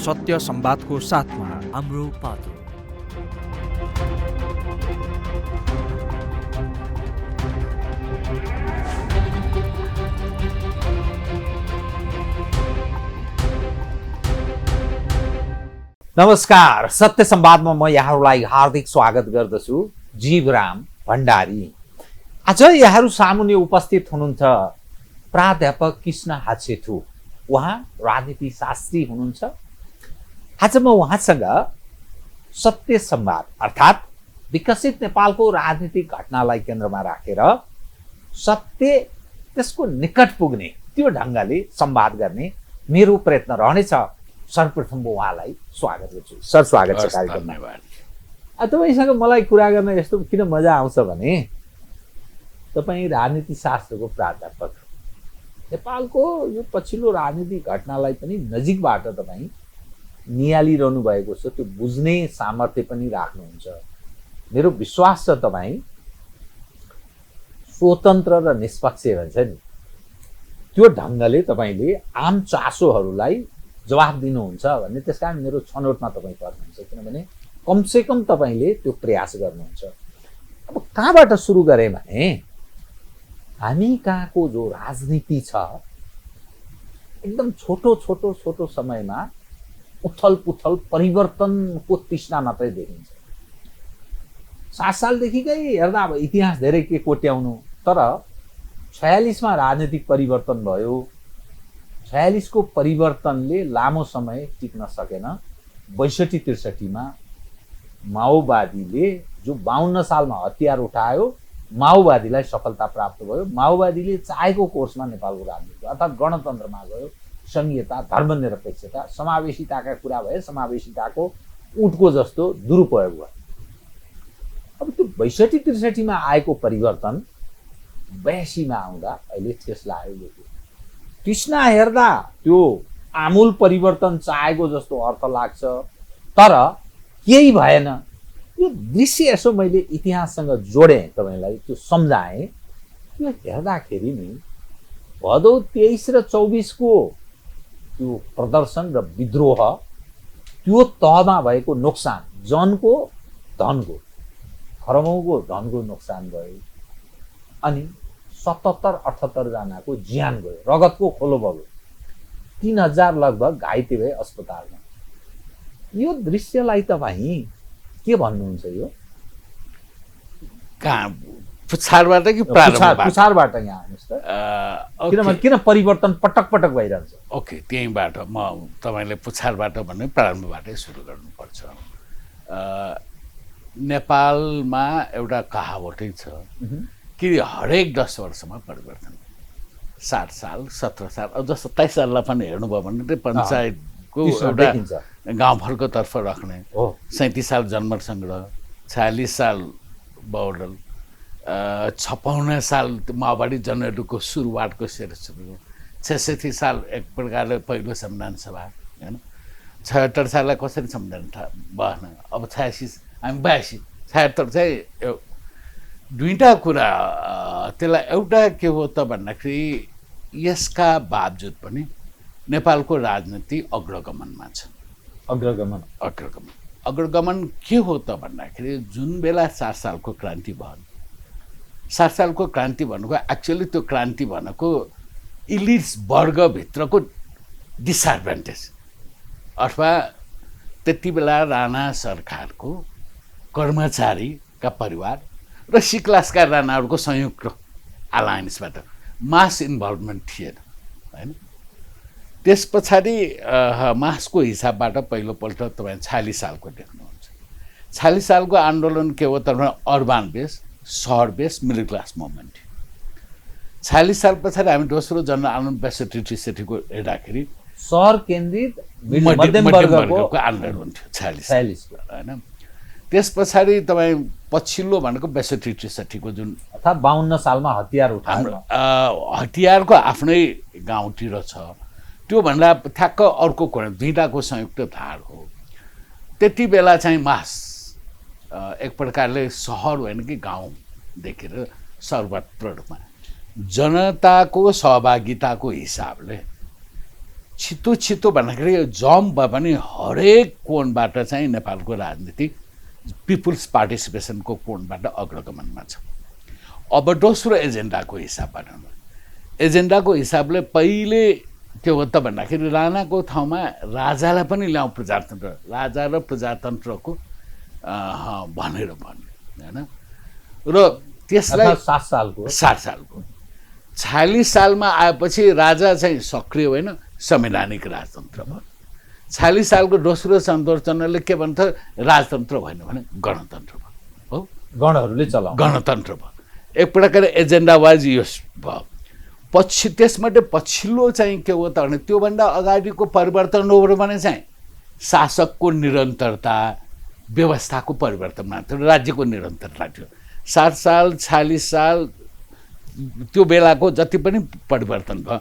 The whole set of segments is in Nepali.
सत्य संवादको साथमा हाम्रो पातो। नमस्कार, सत्य संवादमा म यहाँहरूलाई हार्दिक स्वागत गर्दछु। जीवराम भण्डारी। आज यहाँहरू सामुन्ने उपस्थित हुनुहुन्छ प्राध्यापक कृष्ण हाछेथु। उहाँ राजनीति शास्त्री हुनुहुन्छ। आज म उहाँसँग सत्य संवाद अर्थात् विकसित नेपालको राजनीतिक घटनालाई केन्द्रमा राखेर सत्य त्यसको निकट पुग्ने त्यो ढङ्गले संवाद गर्ने मेरो प्रयत्न रहनेछ। सर्वप्रथम म उहाँलाई स्वागत गर्छु। सर, स्वागत छ कार्यक्रममा। तपाईँसँग मलाई कुरा गर्न यस्तो किन मजा आउँछ भने तपाईँ राजनीति शास्त्रको प्राध्यापक, नेपालको यो पछिल्लो राजनीतिक घटनालाई पनि नजिकबाट तपाईँ निहालिरहनु भएको छ। त्यो बुझ्ने सामर्थ्य पनि राख्नुहुन्छ। मेरो विश्वास छ तपाईँ स्वतन्त्र र निष्पक्ष भन्छ नि त्यो ढङ्गले तपाईँले आम चासोहरूलाई जवाफ दिनुहुन्छ भन्ने, त्यसकारण मेरो छनौटमा तपाईँ पर्नुहुन्छ। किनभने कमसेकम तपाईँले त्यो प्रयास गर्नुहुन्छ। अब कहाँबाट सुरु गरे भने हामी कहाँको जो राजनीति छ एकदम छोटो समयमा उथल पुथल परिवर्तनको तृष्णा मात्रै देखिन्छ। 7 सालदेखिकै हेर्दा अब इतिहास धेरै के कोट्याउनु, तर 46 मा राजनीतिक परिवर्तन भयो। 46 को परिवर्तनले लामो समय टिक्न सकेन। 62-63 मा माओवादीले जो 52 सालमा हतियार उठायो, माओवादीलाई सफलता प्राप्त भयो। माओवादीले चाहेको कोर्समा नेपालको राजनीति अर्थात् गणतन्त्रमा गयो। संघीयता, धर्मनिरपेक्षता, समावेशिताका कुरा भए, समावेशिताको ऊँटको जस्तो दुरुपयोग भयो। अब त्यो 62-63 मा आएको परिवर्तन 82 मा आउँदा अहिले ठेस लाग्यो। तृष्णा हेर्दा त्यो आमूल परिवर्तन चाहेको जस्तो अर्थ लाग्छ, तर केही भएन। यो दृश्य यसो मैले इतिहाससँग जोडेँ, तपाईँलाई त्यो सम्झाएँ। त्यो हेर्दाखेरि नि भदौ 23 र 24 को त्यो प्रदर्शन र विद्रोह, त्यो तहमा भएको नोक्सान, जनको धनको, खरबौँको धनको नोक्सान भयो। अनि 77-78 जनाको ज्यान गयो, रगतको खोलो बग्यो। 3000 लगभग घाइते भए अस्पतालमा। यो दृश्यलाई तपाईँ के भन्नुहुन्छ? यो कहाँ पुछारबाट कि प्रारम्भबाट? पुछारबाट यहाँ आउनुहोस् त। किनभने किन परिवर्तन पटक पटक भइरहन्छ? ओके, त्यहीँबाट म तपाईँले पुछारबाट भन्ने प्रारम्भबाटै सुरु गर्नुपर्छ। नेपालमा एउटा कहावटै छ कि हरेक 10 वर्षमा परिवर्तन। 60 साल, 17 साल, अब जस्तो 27 साललाई पनि हेर्नुभयो भने पञ्चायतको एउटा गाउँभरको तर्फ राख्ने, 37 साल जनमत सङ्ग्रह, 46 साल बौडल, 56 साल माओवादी जनयुद्धको सुरुवातको सुरु, 66 साल एक प्रकारले पहिलो संविधान सभा, होइन। 76 साललाई कसरी संविधान भएन। अब 86 हामी 82, 76 चाहिँ दुईटा कुरा। त्यसलाई एउटा के हो त भन्दाखेरि यसका बावजुद पनि नेपालको राजनीति अग्रगमनमा छ। अग्रगमन के हो त भन्दाखेरि जुन बेला 7 सालको क्रान्ति भयो, 7 सालको क्रान्ति भनेको एक्चुअली त्यो क्रान्ति भनेको इलिट्स वर्गभित्रको डिसएडभान्टेज, अथवा त्यति बेला राणा सरकारको कर्मचारीका परिवार र सी क्लासका राणाहरूको संयुक्त अलायन्सबाट मास इन्भल्भमेन्ट थिएन, होइन। त्यस पछाडि मासको हिसाबबाट पहिलोपल्ट तपाईँ 46 सालको देख्नुहुन्छ। 46 सालको आन्दोलन के हो त अर्बान बेस, सहर बेस, मिडल क्लास मुभमेन्ट थियो। 46 साल पछाडि हामी दोस्रो जनआन्दोलन 62-63को हेर्दाखेरि सहर केन्द्रित मध्यम वर्गको आन्दोलन थियो 46 को, होइन। त्यस पछाडि तपाईँ पछिल्लो भनेको 62-63को जुन अर्थात् 52 सालमा हतियार उठायो, हतियारको आफ्नै गाउँतिर छ। त्योभन्दा ठ्याक्क अर्को कुरा दुईटाको संयुक्त धार हो। त्यति बेला चाहिँ मास एक प्रकारले सहर होइन कि गाउँ देखेर सर्वत्र रूपमा जनताको सहभागिताको हिसाबले छिटो भन्दाखेरि जम्प भए पनि हरेक कोणबाट चाहिँ नेपालको राजनीति पिपुल्स पार्टिसिपेसनको कोणबाट अग्रगमनमा छ। अब दोस्रो एजेन्डाको हिसाबबाट एजेन्डाको हिसाबले पहिले के हो त भन्दाखेरि राणाको ठाउँमा राजालाई पनि ल्याउँ प्रजातन्त्र, राजा र प्रजातन्त्रको भनेर भन्ने होइन। र त्यसलाई 60 सालको 46 सालमा आएपछि राजा चाहिँ सक्रिय होइन, संवैधानिक राजतन्त्र भयो। 46 सालको दोस्रो सन्दर्शनले के भन्छ, राजतन्त्र भएन भने गणतन्त्र भयो। हो, गणहरूले चलाउ गणतन्त्र भयो। एक प्रकार एजेन्डा वाइज यो भयो। त्यसबाट पछिल्लो चाहिँ के हो त भने त्योभन्दा अगाडिको परिवर्तन हो भने चाहिँ शासकको निरन्तरता, व्यवस्थाको परिवर्तन मात्र, राज्यको निरन्तरता थियो। 60 साल 46 साल त्यो बेलाको जति पनि परिवर्तन भयो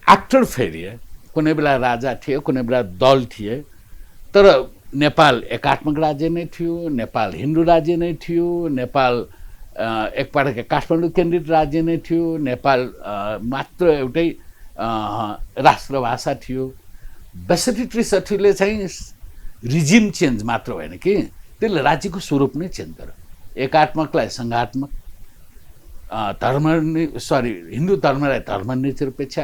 आफ्टर फेरि कुनै बेला राजा थिए, कुनै बेला दल थिए, तर नेपाल एकात्मक राज्य नै थियो, नेपाल हिन्दू राज्य नै थियो, नेपाल एक प्रकारको काठमाडौँ केन्द्रित राज्य नै थियो, नेपाल मात्र एउटै राष्ट्रभाषा थियो। 62-63ले चाहिँ रिजिम चेन्ज मात्र भएन कि त्यसले राज्यको स्वरूप नै चेन्ज गर्यो। एकात्मकलाई सङ्घात्मक, हिन्दू धर्मलाई धर्मनिरपेक्ष,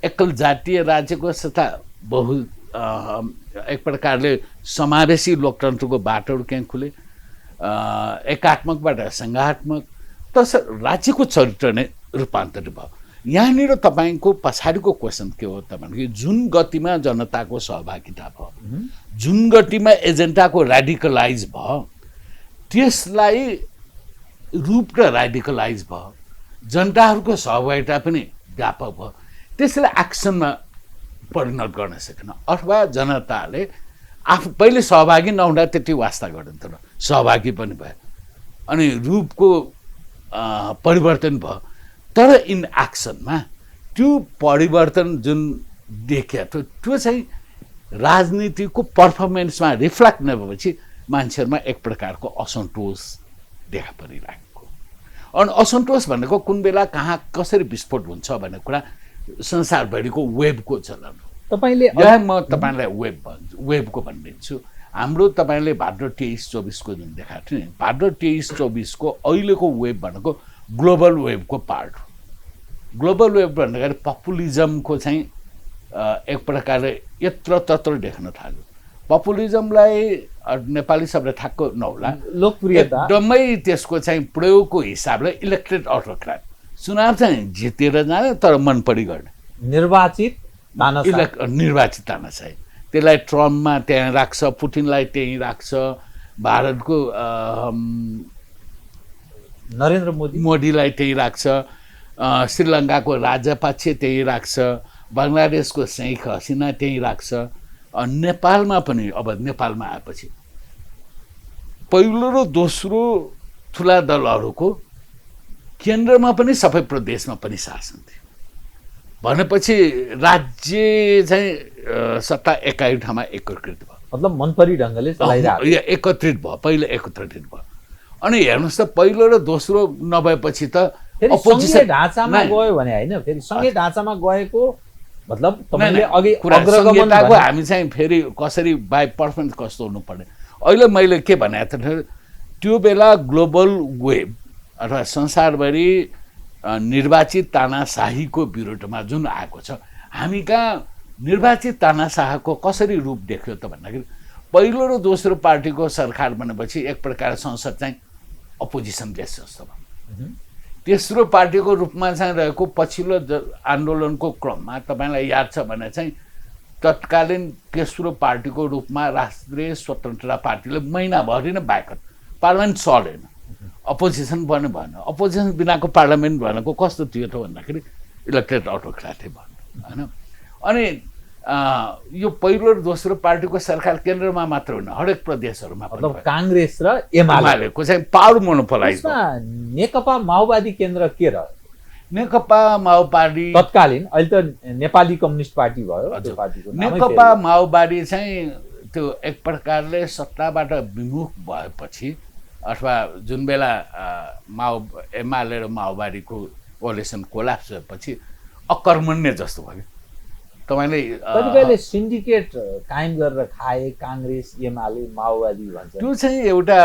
एकल जातीय राज्यको सत्ता बहु एक प्रकारले समावेशी लोकतन्त्रको बाटोहरू कहाँ खुले, एकात्मकबाट सङ्घात्मक, तस राज्यको चरित्र नै रूपान्तरित भयो। यहाँनिर तपाईँको पछाडिको क्वेसन के हो त भने जुन गतिमा जनताको सहभागिता भयो, जुन गतिमा एजेन्डाको ऱ्याडिकलाइज भयो, त्यसलाई रूप र ऱ्याडिकलाइज भयो, जनताहरूको सहभागिता पनि व्यापक भयो, त्यसलाई एक्सनमा परिणत गर्न सकेन। अथवा जनताले आफू पहिले सहभागी नहुँदा त्यति वास्ता गर्दैन, तर सहभागी पनि भयो अनि रूपको परिवर्तन भयो। तर इन एक्सनमा त्यो परिवर्तन जुन देखिया थियो त्यो चाहिँ राजनीतिको पर्फर्मेन्समा रिफ्लेक्ट नभएपछि मान्छेहरूमा एक प्रकारको असन्तोष देखा परिरहेको। अनि असन्तोष भनेको कुन बेला कहाँ कसरी विस्फोट हुन्छ भन्ने कुरा संसारभरिको वेबको चलन हो। तपाईँले यहाँ म तपाईँलाई वेबको भनिदिन्छु। हाम्रो तपाईँले भाद्र 23-24को जुन देखाएको थियो नि, भाद्र 23-24को अहिलेको वेब भनेको ग्लोबल वेबको पार्ट हो। ग्लोबल वेब भन्दाखेरि पपुलिजमको चाहिँ एक प्रकारले यत्र तत्र देख्न थाल्यो। पपुलिजमलाई नेपाली शब्द ठ्याक्क नहोला, लोकप्रियता एकदमै त्यसको चाहिँ प्रयोगको हिसाबले इलेक्टेड अटोक्राट, चुनाव चाहिँ जितेर जाने तर मन परी गर्ने, निर्वाचित तानाशाही। त्यसलाई ट्रम्पमा त्यहाँ राख्छ, पुटिनलाई त्यहीँ राख्छ, भारतको नरेन्द्र मोदीलाई त्यहीँ राख्छ, श्रीलङ्काको राजपक्ष त्यहीँ राख्छ, बङ्गलादेशको शेख हसिना त्यहीँ राख्छ। नेपालमा पनि अब नेपालमा आएपछि पहिलो र दोस्रो ठुला दलहरूको केन्द्रमा पनि सबै प्रदेशमा पनि शासन थियो भनेपछि राज्य चाहिँ सत्ता एकै ठाउँमा एकत्रित भयो, मतलब मनपरी ढङ्गले चलाइरहेको एकत्रित भयो, पहिलो एकत्रित भयो। अनि हेर्नुहोस् त पहिलो र दोस्रो नभएपछि त अपोजिसन ढाँचामा गयो भने होइन, फेरि सँगै ढाँचामा गएको मतलब तपाईले अघि अग्रगमनको हामी चाहिँ फेरि कसरी बाई पर्फर्मेन्स कस्तो हुनुपर्ने। अहिले मैले के भनेको थिएँ, त्यो बेला ग्लोबल वेब अथवा संसारभरि निर्वाचित तानाशाहीको विरुद्धमा जुन आएको छ, हामी कहाँ निर्वाचित तानाशाहको कसरी रूप देख्यो त भन्दाखेरि पहिलो र दोस्रो पार्टीको सरकार बनेपछि एक प्रकार संसद चाहिँ अपोजिसन देश जस्तो भयो। तेस्रो पार्टीको रूपमा चाहिँ रहेको पछिल्लो आन्दोलनको क्रममा तपाईँलाई याद छ भने चाहिँ तत्कालीन तेस्रो पार्टीको रूपमा राष्ट्रिय स्वतन्त्रता पार्टीले महिनाभरि नै बाहेक पार्लियामेन्ट चलेन, अपोजिसन पनि भएन। अपोजिसन बिनाको पार्लियामेन्ट भनेको कस्तो थियो त भन्दाखेरि इलेक्टेड अटोक्राट भन्नु होइन। अनि यो पहिलो र दोस्रो पार्टीको सरकार केन्द्रमा मात्र होइन, हरेक प्रदेशहरूमा मतलब काङ्ग्रेस र एमालेको चाहिँ पावर मोनोपोलाइज। नेकपा माओवादी केन्द्र के रह्यो? नेकपा माओवादी तत्कालीन, अहिले त नेपाली कम्युनिस्ट पार्टी भयो त्यो पार्टीको। नेकपा माओवादी चाहिँ त्यो एक प्रकारले सत्ताबाट विमुख भएपछि अथवा जुन बेला एमाले र माओवादीको कोलिसन कोल्याप्स भएपछि अकर्मण्य जस्तो भयो। तपाईँले कतिपयले सिन्डिकेट कायम गरेर खाए, काङ्ग्रेस, एमाले, माओवादी भन्छ। त्यो चाहिँ एउटा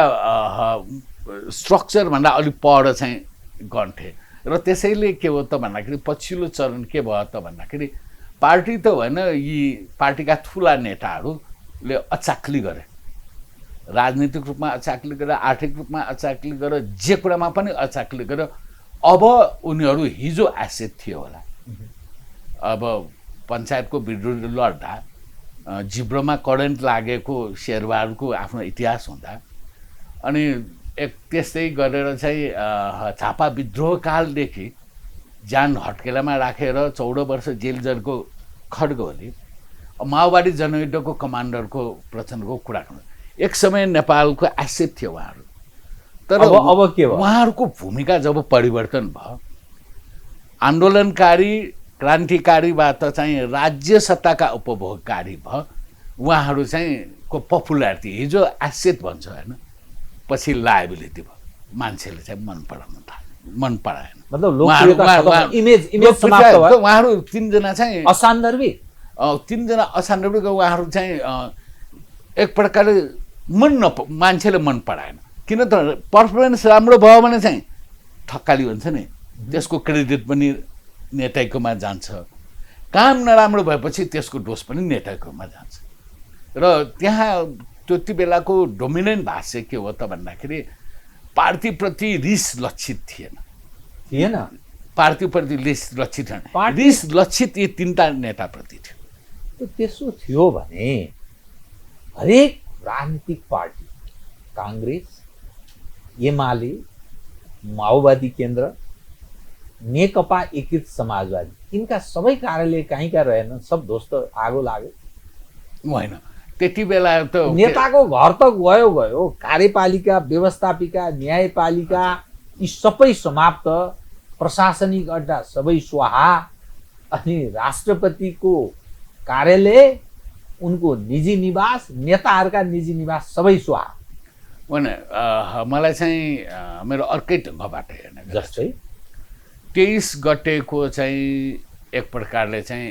स्ट्रक्चरभन्दा अलिक पर चाहिँ गन्थे र त्यसैले के हो त भन्दाखेरि पछिल्लो चरण के भयो त भन्दाखेरि पार्टी त होइन, यी पार्टीका ठुला नेताहरूले अचाक्ली गरे, राजनीतिक रूपमा अचाक्ली गरे, आर्थिक रूपमा अचाक्ली गरे, जे कुरामा पनि अचाक्ली गरे। अब उनीहरू हिजो एसेट थियो होला, अब पञ्चायतको विरुद्ध लड्दा जिब्रोमा करेन्ट लागेको शेरबहादुरको आफ्नो इतिहास हुँदा अनि एक त्यस्तै गरेर चाहिँ झापा विद्रोह कालदेखि जान हट्केलामा राखेर 14 वर्ष जेल जरको खड्गोले माओवादी जनयुद्धको कमान्डरको प्रचण्डको कुरा गर्नु। एक समय नेपालको एसेट थियो उहाँहरू, तर अब के भयो? उहाँहरूको भूमिका जब परिवर्तन भयो, आन्दोलनकारी क्रान्तिकारीबाट चाहिँ राज्य सत्ताका उपभोगकारी भयो, उहाँहरू चाहिँ को पपुलारिटी हिजो एसेट भन्छ होइन, पछि लायबिलिटी भयो। मान्छेले चाहिँ मन पराएन, मतलब लोकप्रियता, इमेज समाप्त भयो। उहाँहरू तीनजना चाहिँ असान्दर्भिक, तीनजना असान्दर्भिक, उहाँहरू चाहिँ एक प्रकारले मान्छेले मन पराएन। किन त पर्फर्मेन्स राम्रो भयो भने चाहिँ ठक्काली हुन्छ नि, त्यसको क्रेडिट पनि नेतैकोमा जान्छ, काम नराम्रो भएपछि त्यसको दोष पनि नेतैकोमा जान्छ। र त्यहाँ त्यति बेलाको डोमिनेन्ट भाष्य के हो त भन्दाखेरि पार्टीप्रति रिस लक्षित थिएन, पार्टीप्रति रिस लक्षित थिएन, रिस लक्षित यी तीनटा नेताप्रति थियो। त्यसो थियो भने हरेक राजनीतिक पार्टी, काङ्ग्रेस, एमाले, माओवादी केन्द्र, नेकपा एकीकृत समाजवादी, यिनका सबै कार्यालय कहीँका रहेनन्, सब ध्वस्त आगो लाग्यो। होइन, त्यति बेला त नेताको घर त गयो, कार्यपालिका, व्यवस्थापिका, न्यायपालिका यी सबै समाप्त, प्रशासनिक अड्डा सबै स्वाहा, अनि राष्ट्रपतिको कार्यालय, उनको निजी निवास, नेताहरूका निजी निवास सबै स्वाहा। होइन, मलाई चाहिँ मेरो अर्कै ढङ्गबाट हेर्ने, जस्तै 23 गतेको चाहिँ एक प्रकारले चाहिँ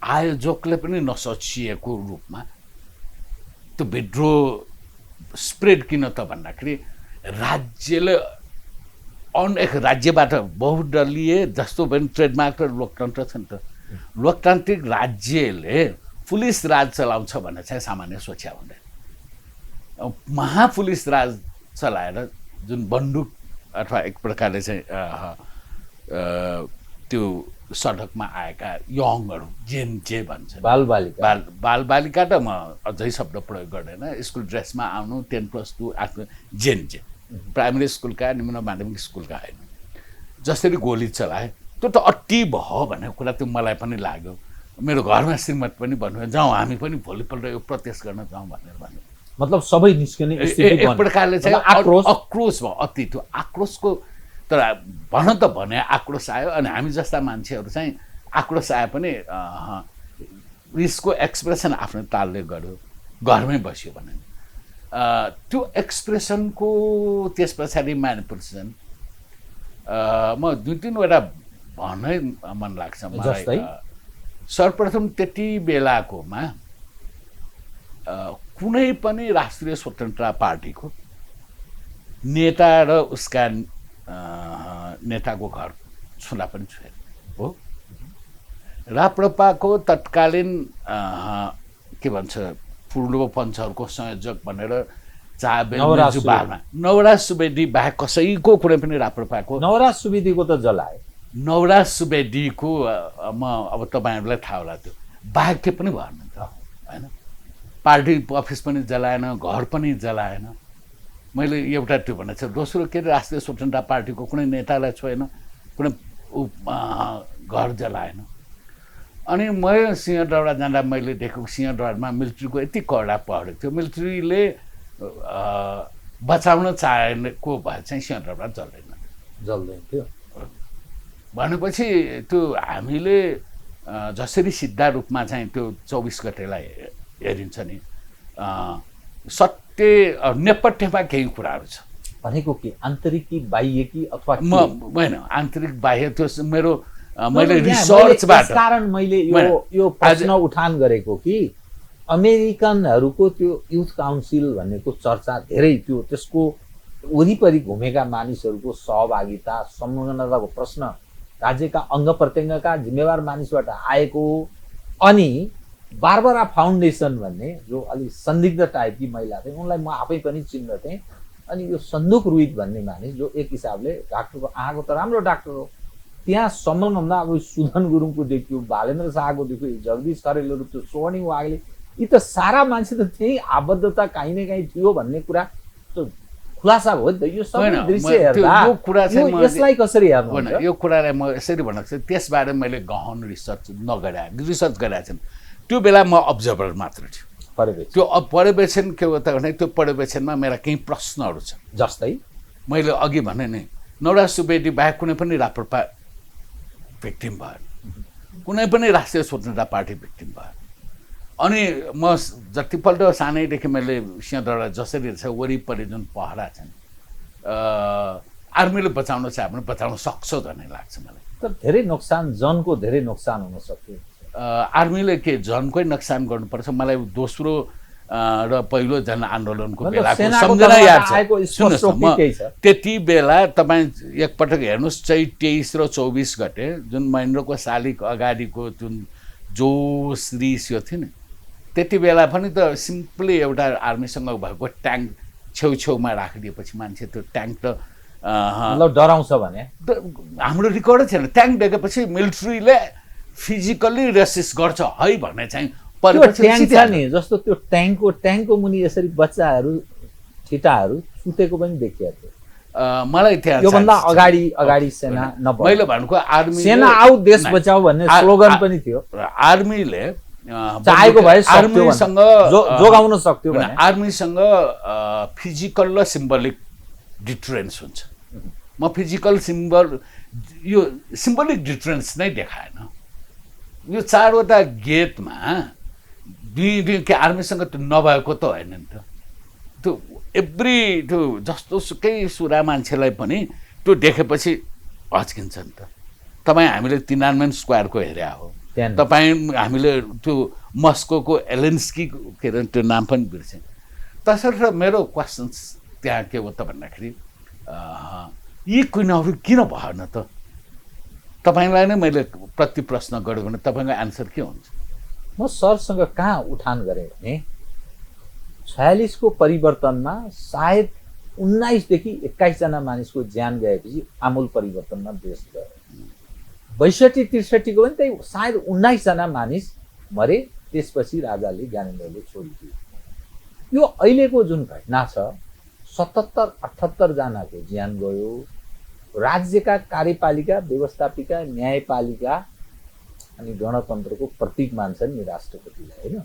आयोजकले पनि नसोचिएको रूपमा त्यो विद्रोह स्प्रेड किन त भन्दाखेरि राज्यले एक राज्यबाट बहुदलीय जस्तो पनि ट्रेडमार्क र लोकतन्त्र छ नि त, लोकतान्त्रिक राज्यले पुलिस राज चलाउँछ भन्ने चाहिँ सामान्य सोच्या हुँदैन। महापुलिस राज चलाएर जुन बन्दुक अथवा एक प्रकारले चाहिँ त्यो सडकमा आएका यङहरू, जे भन्छ बालबालिका त म अझै शब्द प्रयोग गर्दैन, स्कुल ड्रेसमा आउनु, 10+2 आफ्नो जे प्राइमेरी स्कुलका, निम्न माध्यमिक स्कुलका होइन, जसरी गोली चलाए त्यो त अति भयो भन्ने कुरा त्यो मलाई पनि लाग्यो। मेरो घरमा श्रीमती पनि भन्नुभयो जाउँ हामी पनि भोलिपल्ट यो प्रोटेस्ट गर्न जाउँ भनेर भन्यो। मतलब सबै निस्कने एक प्रकारले चाहिँ आक्रोश भयो, अति त्यो आक्रोशको। तर भन त भने आक्रोश आयो, अनि हामी जस्ता मान्छेहरू चाहिँ आक्रोश आए पनि रिसको एक्सप्रेसन आफ्नो तालले गर्यो, घरमै बस्यो भने त्यो एक्सप्रेसनको त्यस पछाडि म्यानिपुलेसन म 2-3वटा भन्नै मन लाग्छ मलाई। सर्वप्रथम त्यति बेलाकोमा कुनै पनि राष्ट्रिय स्वतन्त्रता पार्टीको नेता र उसका नेताको घर छुँदा पनि छैन हो। राप्रपाको तत्कालीन के भन्छ पूर्व पञ्चहरूको संयोजक भनेर नवराज सुवेदी बाहेक कसैको कुनै पनि राप्रपाको, नवराज सुवेदीको त जलाए, नवराज सुवेदीको म अब तपाईँहरूलाई थाहा होला त्यो बाहेक के पनि भएन त होइन। पार्टी अफिस पनि जलाएन, घर पनि जलाएन। मैले एउटा त्यो भनेको छ। दोस्रो के राष्ट्रिय स्वतन्त्रता पार्टीको कुनै नेतालाई छोएन, कुनै घर जलाएन। अनि म सिंहदरबार जाँदा मैले देखेको सिंहदरबारमा मिलिट्रीको यति कडा पहरा थियो, मिलिट्रीले बचाउन चाहेको भए चाहिँ सिंहदरबार जल्दैन थियो भनेपछि त्यो हामीले जसरी सिधा रूपमा चाहिँ त्यो 24 गतेलाई हेरिन्छ नि, सत्य नेपथ्यमा केही कुराहरू छ भनेको के आन्तरिक कि बाह्य कि अथवा होइन आन्तरिक बाह्य त्यो मेरो मैले रिसर्चबाट कारण मैले यो प्रश्न उठान गरेको कि अमेरिकनहरूको त्यो युथ काउन्सिल भन्नेको चर्चा धेरै त्यो त्यसको वरिपरि घुमेका मानिसहरूको सहभागिता संलग्नताको प्रश्न राज्यका अङ्ग प्रत्यङ्गका जिम्मेवार मानिसबाट आएको अनि बारबरा फाउन्डेसन भन्ने जो अलिक संदिग्ध टाइपकी महिला थिए उनलाई म आफै पनि चिन्दथेँ अनि यो सन्दुक रुइत भन्ने मानिस जो एक हिसाबले डाक्टरको आँखाको त राम्रो डाक्टर हो त्यहाँ संलग्न हुँदा अब सुधन गुरुङको देखियो बालेन्द्र शाहको देखियो जगदीश खरेलहरू त्यो स्वर्णिम वागले यी त सारा मान्छे त त्यही आबद्धता काहीँ न काहीँ थियो भन्ने कुरा त खुलासा हो नि त यो सबै दृश्य हेर्दा यसलाई कसरी हेर्नु यो कुरालाई म यसरी भन्न सक्छु त्यसबारे मैले गहन रिसर्च गरेका छैन त्यो बेला म अब्जर्भर मात्र थियो त्यो पर्यवेक्षण के हो त भने त्यो पर्यवेक्षणमा मेरा केही प्रश्नहरू छन् जस्तै मैले अघि भने नि नवराज सुवेदी बाहेक कुनै पनि राप्रपा भिक्टिम भएन कुनै पनि राष्ट्रिय स्वतन्त्रता पार्टी भिक्टिम भएन अनि म जतिपल्ट सानैदेखि मैले सिंहदरबार जसरी छ वरिपरि जुन पहरा छन् आर्मीले बचाउन चाह्यो भने बचाउन सक्छ भन्ने लाग्छ मलाई तर धेरै नोक्सान जनको धेरै नोक्सान हुन सक्यो आर्मीले के जनकै नोक्सान गर्नुपर्छ मलाई दोस्रो र पहिलो जन आन्दोलनको बेलाको सम्झना याद छ सुन्नुहोस् न त्यति बेला तपाईँ एकपटक हेर्नुहोस् चैत 23 र 24 गते जुन महेन्द्रको शालिग अगाडिको जुन जोस रिस यो थियो नि त्यति बेला पनि त सिम्पली एउटा आर्मीसँग भएको ट्याङ्क छेउछेउमा राखिदिएपछि मान्छे त्यो ट्याङ्क त डराउँछ भने हाम्रो रेकर्डै छैन ट्याङ्क देखेपछि मिलिट्रीले फिजिकल्ली रेसिस्ट गर्छ है भन्ने चाहिँ जस्तो त्यो ट्याङ्कको मुनि यसरी बच्चाहरू ठिटाहरू सुतेको पनि देखिएको थियो मलाई त्यहाँ योभन्दा अगाडि सेना मैले भनेको आर्मी सेना आऊ देश बचाऊ भन्ने स्लोगन पनि थियो आर्मीले चाहेको भए आर्मीसँग जोगाउन सक्थ्यो भने आर्मीसँग फिजिकल र सिम्बलिक डिटरेन्स हुन्छ म फिजिकल यो सिम्बलिक डिटरेन्स नै देखाएन यो 4वटा गेटमा दुई के आर्मीसँग त्यो नभएको त होइन नि त त्यो एभ्री त्यो जस्तो सुकै सुरा मान्छेलाई पनि त्यो देखेपछि हच्किन्छ नि त तपाईँ हामीले तिनानमेन स्क्वायरको हेरे हो तपाईँ हामीले त्यो मस्को एलेन्स्की के अरे त्यो नाम पनि बिर्सेँ तसर्थ मेरो क्वेसन्स त्यहाँ के हो त भन्दाखेरि यी कुराहरू किन भएन त तपाईँलाई नै मैले प्रति प्रश्न गरेँ भने तपाईँको एन्सर के हुन्छ म सरसँग कहाँ उठान गरेँ भने 46 को परिवर्तनमा सायद 19 देखि 21 जना मानिसको ज्यान गएपछि आमूल परिवर्तनमा देश गयो 62-63 को पनि त्यही सायद 19 जना मानिस मरे त्यसपछि राजाले ज्ञानेन्द्रले छोडिदियो यो अहिलेको जुन घटना छ 77-78 जनाको ज्यान गयो राज्यका कार्यपालिका व्यवस्थापिका न्यायपालिका अनि गणतन्त्रको प्रतीक मान्छन् नि राष्ट्रपतिलाई होइन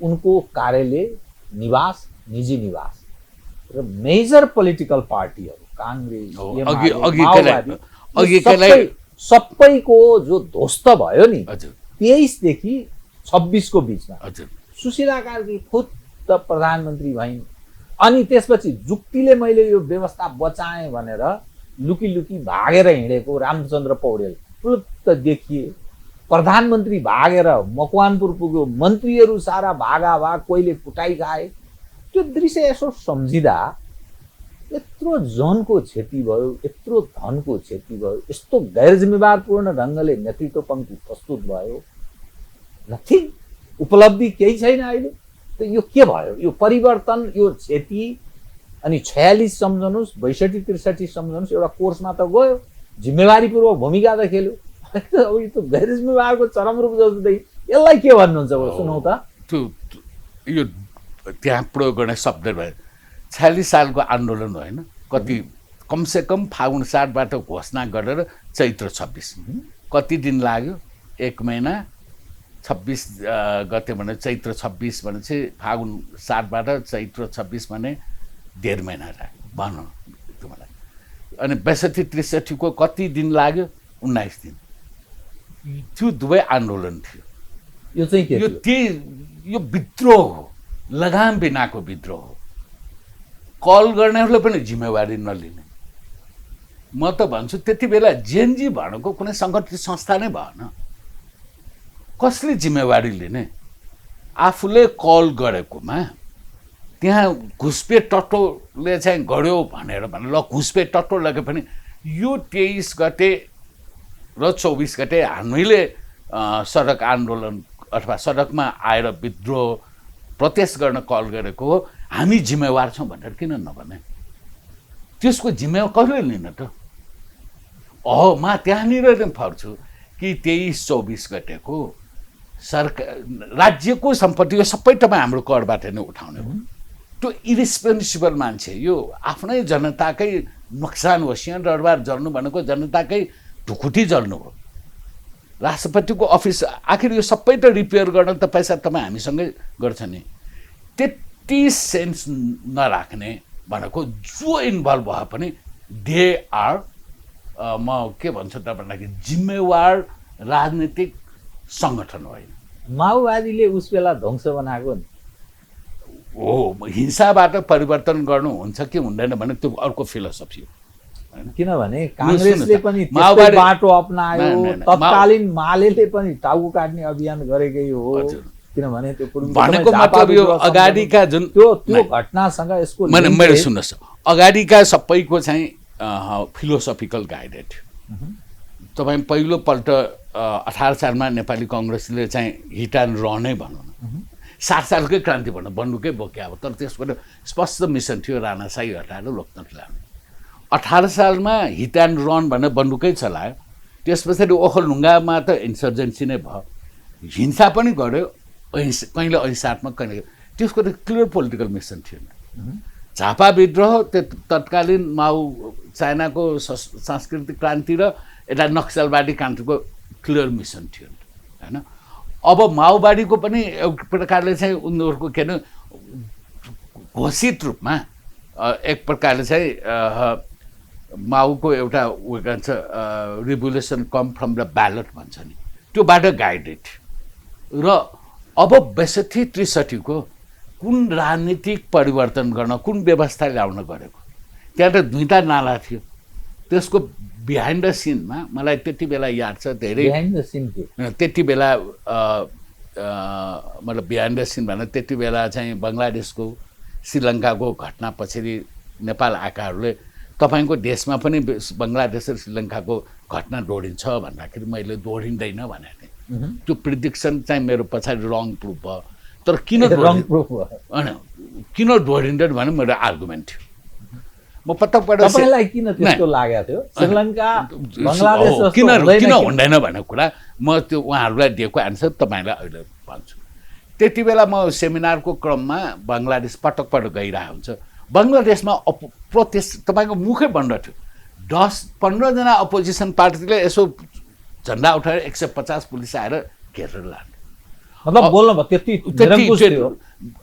उनको कार्यालय निवास निजी निवास र मेजर पोलिटिकल पार्टीहरू काङ्ग्रेस सबैको जो ध्वस्त भयो नि 23 देखि 26 को बिचमा सुशीला कार्की खुद त प्रधानमन्त्री भइन् अनि त्यसपछि जुक्तिले मैले यो व्यवस्था बचाएँ भनेर लुकी लुकी भागेर हिँडेको रामचन्द्र पौडेल पुलुत्त देखिए प्रधानमन्त्री भागेर मकवानपुर पुग्यो मन्त्रीहरू सारा भागा कोहीले कुटाइ खाए त्यो दृश्य यसो सम्झिँदा यत्रो जनको क्षति भयो यत्रो धनको क्षति भयो यस्तो गैर जिम्मेवारपूर्ण ढङ्गले नेतृत्व पङ्क्ति प्रस्तुत भयो नथिङ उपलब्धि केही छैन अहिले त यो के भयो यो परिवर्तन यो क्षति अनि 46 सम्झनुस् 62-63 सम्झनुस् एउटा कोर्समा त गयो जिम्मेवारीपूर्वक भूमिका त खेल्यो अब यो त गैर जिम्मेवारको चरम रूप जस्तै यसलाई के भन्नुहुन्छ सुनौ त त्यो यो त्यहाँ प्रयोग गर्ने शब्द भयो 46 सालको आन्दोलन होइन कति कमसेकम फागुन 7बाट घोषणा गरेर चैत्र 26 कति दिन लाग्यो 1 महिना 26 गते भने चैत्र 26 भनेपछि फागुन 7बाट चैत्र 26 भने 1.5 महिना लाग्यो भनौँ मलाई अनि 62-63 को कति दिन लाग्यो 19 दिन त्यो दुवै आन्दोलन थियो यो चाहिँ के यो विद्रोह हो लगाम बिनाको विद्रोह हो कल गर्नेहरूले पनि जिम्मेवारी नलिने म त भन्छु त्यति बेला जेएनजी भनेको कुनै सङ्गठित संस्था नै भएन। कसले जिम्मेवारी लिने? आफूले कल गरेकोमा त्यहाँ घुसपेट टट्टोले चाहिँ गढ्यो भनेर भने ल घुसपेट टट्टो लगे पनि यो 23 गते र 24 गते हामीले सडक आन्दोलन अथवा सडकमा आएर विद्रोह प्रोटेस्ट गर्न कल गरेको हो, हामी जिम्मेवार छौँ भनेर किन नभने? त्यसको जिम्मेवार कसले लिन त? म त्यहाँनिर नै फर्छु कि 23-24 गतेको सरकार राज्यको सम्पत्तिको सबै तपाईँ हाम्रो करबाट नै उठाउने हो। त्यो इरेस्पोन्सिबल मान्छे, यो आफ्नै जनताकै नोक्सान हो। सिंहदरबार जल्नु भनेको जनताकै ढुकुटी जल्नु हो। राष्ट्रपतिको अफिस आखिर यो सबै त रिपेयर गर्न त पैसा तपाईँ हामीसँगै गर्छ नि। त्यति सेन्स नराख्ने भनेको जो इन्भल्भ भए पनि दे आर म के भन्छु तपाईँलाई जिम्मेवार राजनीतिक सङ्गठन होइन। माओवादीले उस बेला ध्वंस बनाएको नि हो। हिंसाबाट परिवर्तन गर्नु हुन्छ कि हुँदैन भने त्यो अर्को फिलोसफी हो। किनभने काङ्ग्रेसले पनि त्यस्तै बाटो अपनायो। तत्कालीन मालेले पनि टाउको काट्ने अभियान गरेकै हो। किनभने त्यो भनेको मतलब यो अगाडिका जुन त्यो घटनासँग यसको मैले सुन्नुहोस्, अगाडिका सबैको चाहिँ फिलोसफिकल गाइडेड। तपाईँ पहिलोपल्ट 18 सालमा नेपाली कङ्ग्रेसले चाहिँ हिट एन्ड रनै भनौँ न, 7 सालकै क्रान्ति भनौँ, बन्दुकै बोक्या अब। तर त्यसबाट स्पष्ट मिसन थियो राणाशाही हटाएर लोकतन्त्र ल्याउने। 18 सालमा हिट एन्ड रन भनेर बन्दुकै चलायो। त्यस पछाडि ओखलढुङ्गामा त इन्सर्जेन्सी नै भयो, हिंसा पनि गर्यो, कहिले अहिंसात्मक कहिले। त्यसको त क्लियर पोलिटिकल मिसन थियो। झापा विद्रोह त्यो तत्कालीन माओ चाइनाको सांस्कृतिक क्रान्ति र यता नक्सलवादी क्रान्तिको क्लियर मिसन थियो होइन। अब माओवादीको पनि एक प्रकारले चाहिँ उनीहरूको के अरे घोषित रूपमा एक प्रकारले चाहिँ माओको एउटा उयो भन्छ revolution come from the ballot भन्छ नि, त्योबाट गाइडेड। र अब 62-63 को कुन राजनीतिक परिवर्तन गर्न, कुन व्यवस्था ल्याउन गरेको, त्यहाँ त दुईटा नाला थियो। त्यसको बिहाइन्ड द सिनमा मलाई त्यति बेला याद छ धेरै। बिहाइन्ड द सिन के? त्यति बेला मतलब बिहाइन्ड द सिन भन्दा त्यति बेला चाहिँ बङ्गलादेशको श्रीलङ्काको घटना पछाडि नेपाल आएकाहरूले तपाईँको देशमा पनि बङ्गलादेश र श्रीलङ्काको घटना दोहोरिन्छ भन्दाखेरि मैले दोहोरिँदैन भनेको थिएँ। त्यो प्रिडिक्सन चाहिँ मेरो पछाडि रङ प्रुफ भयो। तर किन रङ प्रुफ भयो होइन, किन दोहोरिँदैन भने मेरो आर्गुमेन्ट थियो। म पटकबाट तपाईलाई किन त्यस्तो लागेको थियो? श्रीलङ्का बङ्गलादेश किन हुँदैन भन्ने कुरा म त्यो उहाँहरूलाई दिएको एन्सर तपाईँलाई अहिले भन्छु। त्यति बेला म सेमिनारको क्रममा बङ्गलादेश पटक गइरहेको हुन्छ। बङ्गलादेशमा प्रोटेस्ट तपाईँको मुखै बन्द थियो। 10-15 जना अपोजिसन पार्टीले यसो झन्डा उठाएर 150 पुलिस आएर घेरेर लाने। मतलब बोल्नु भयो त्यति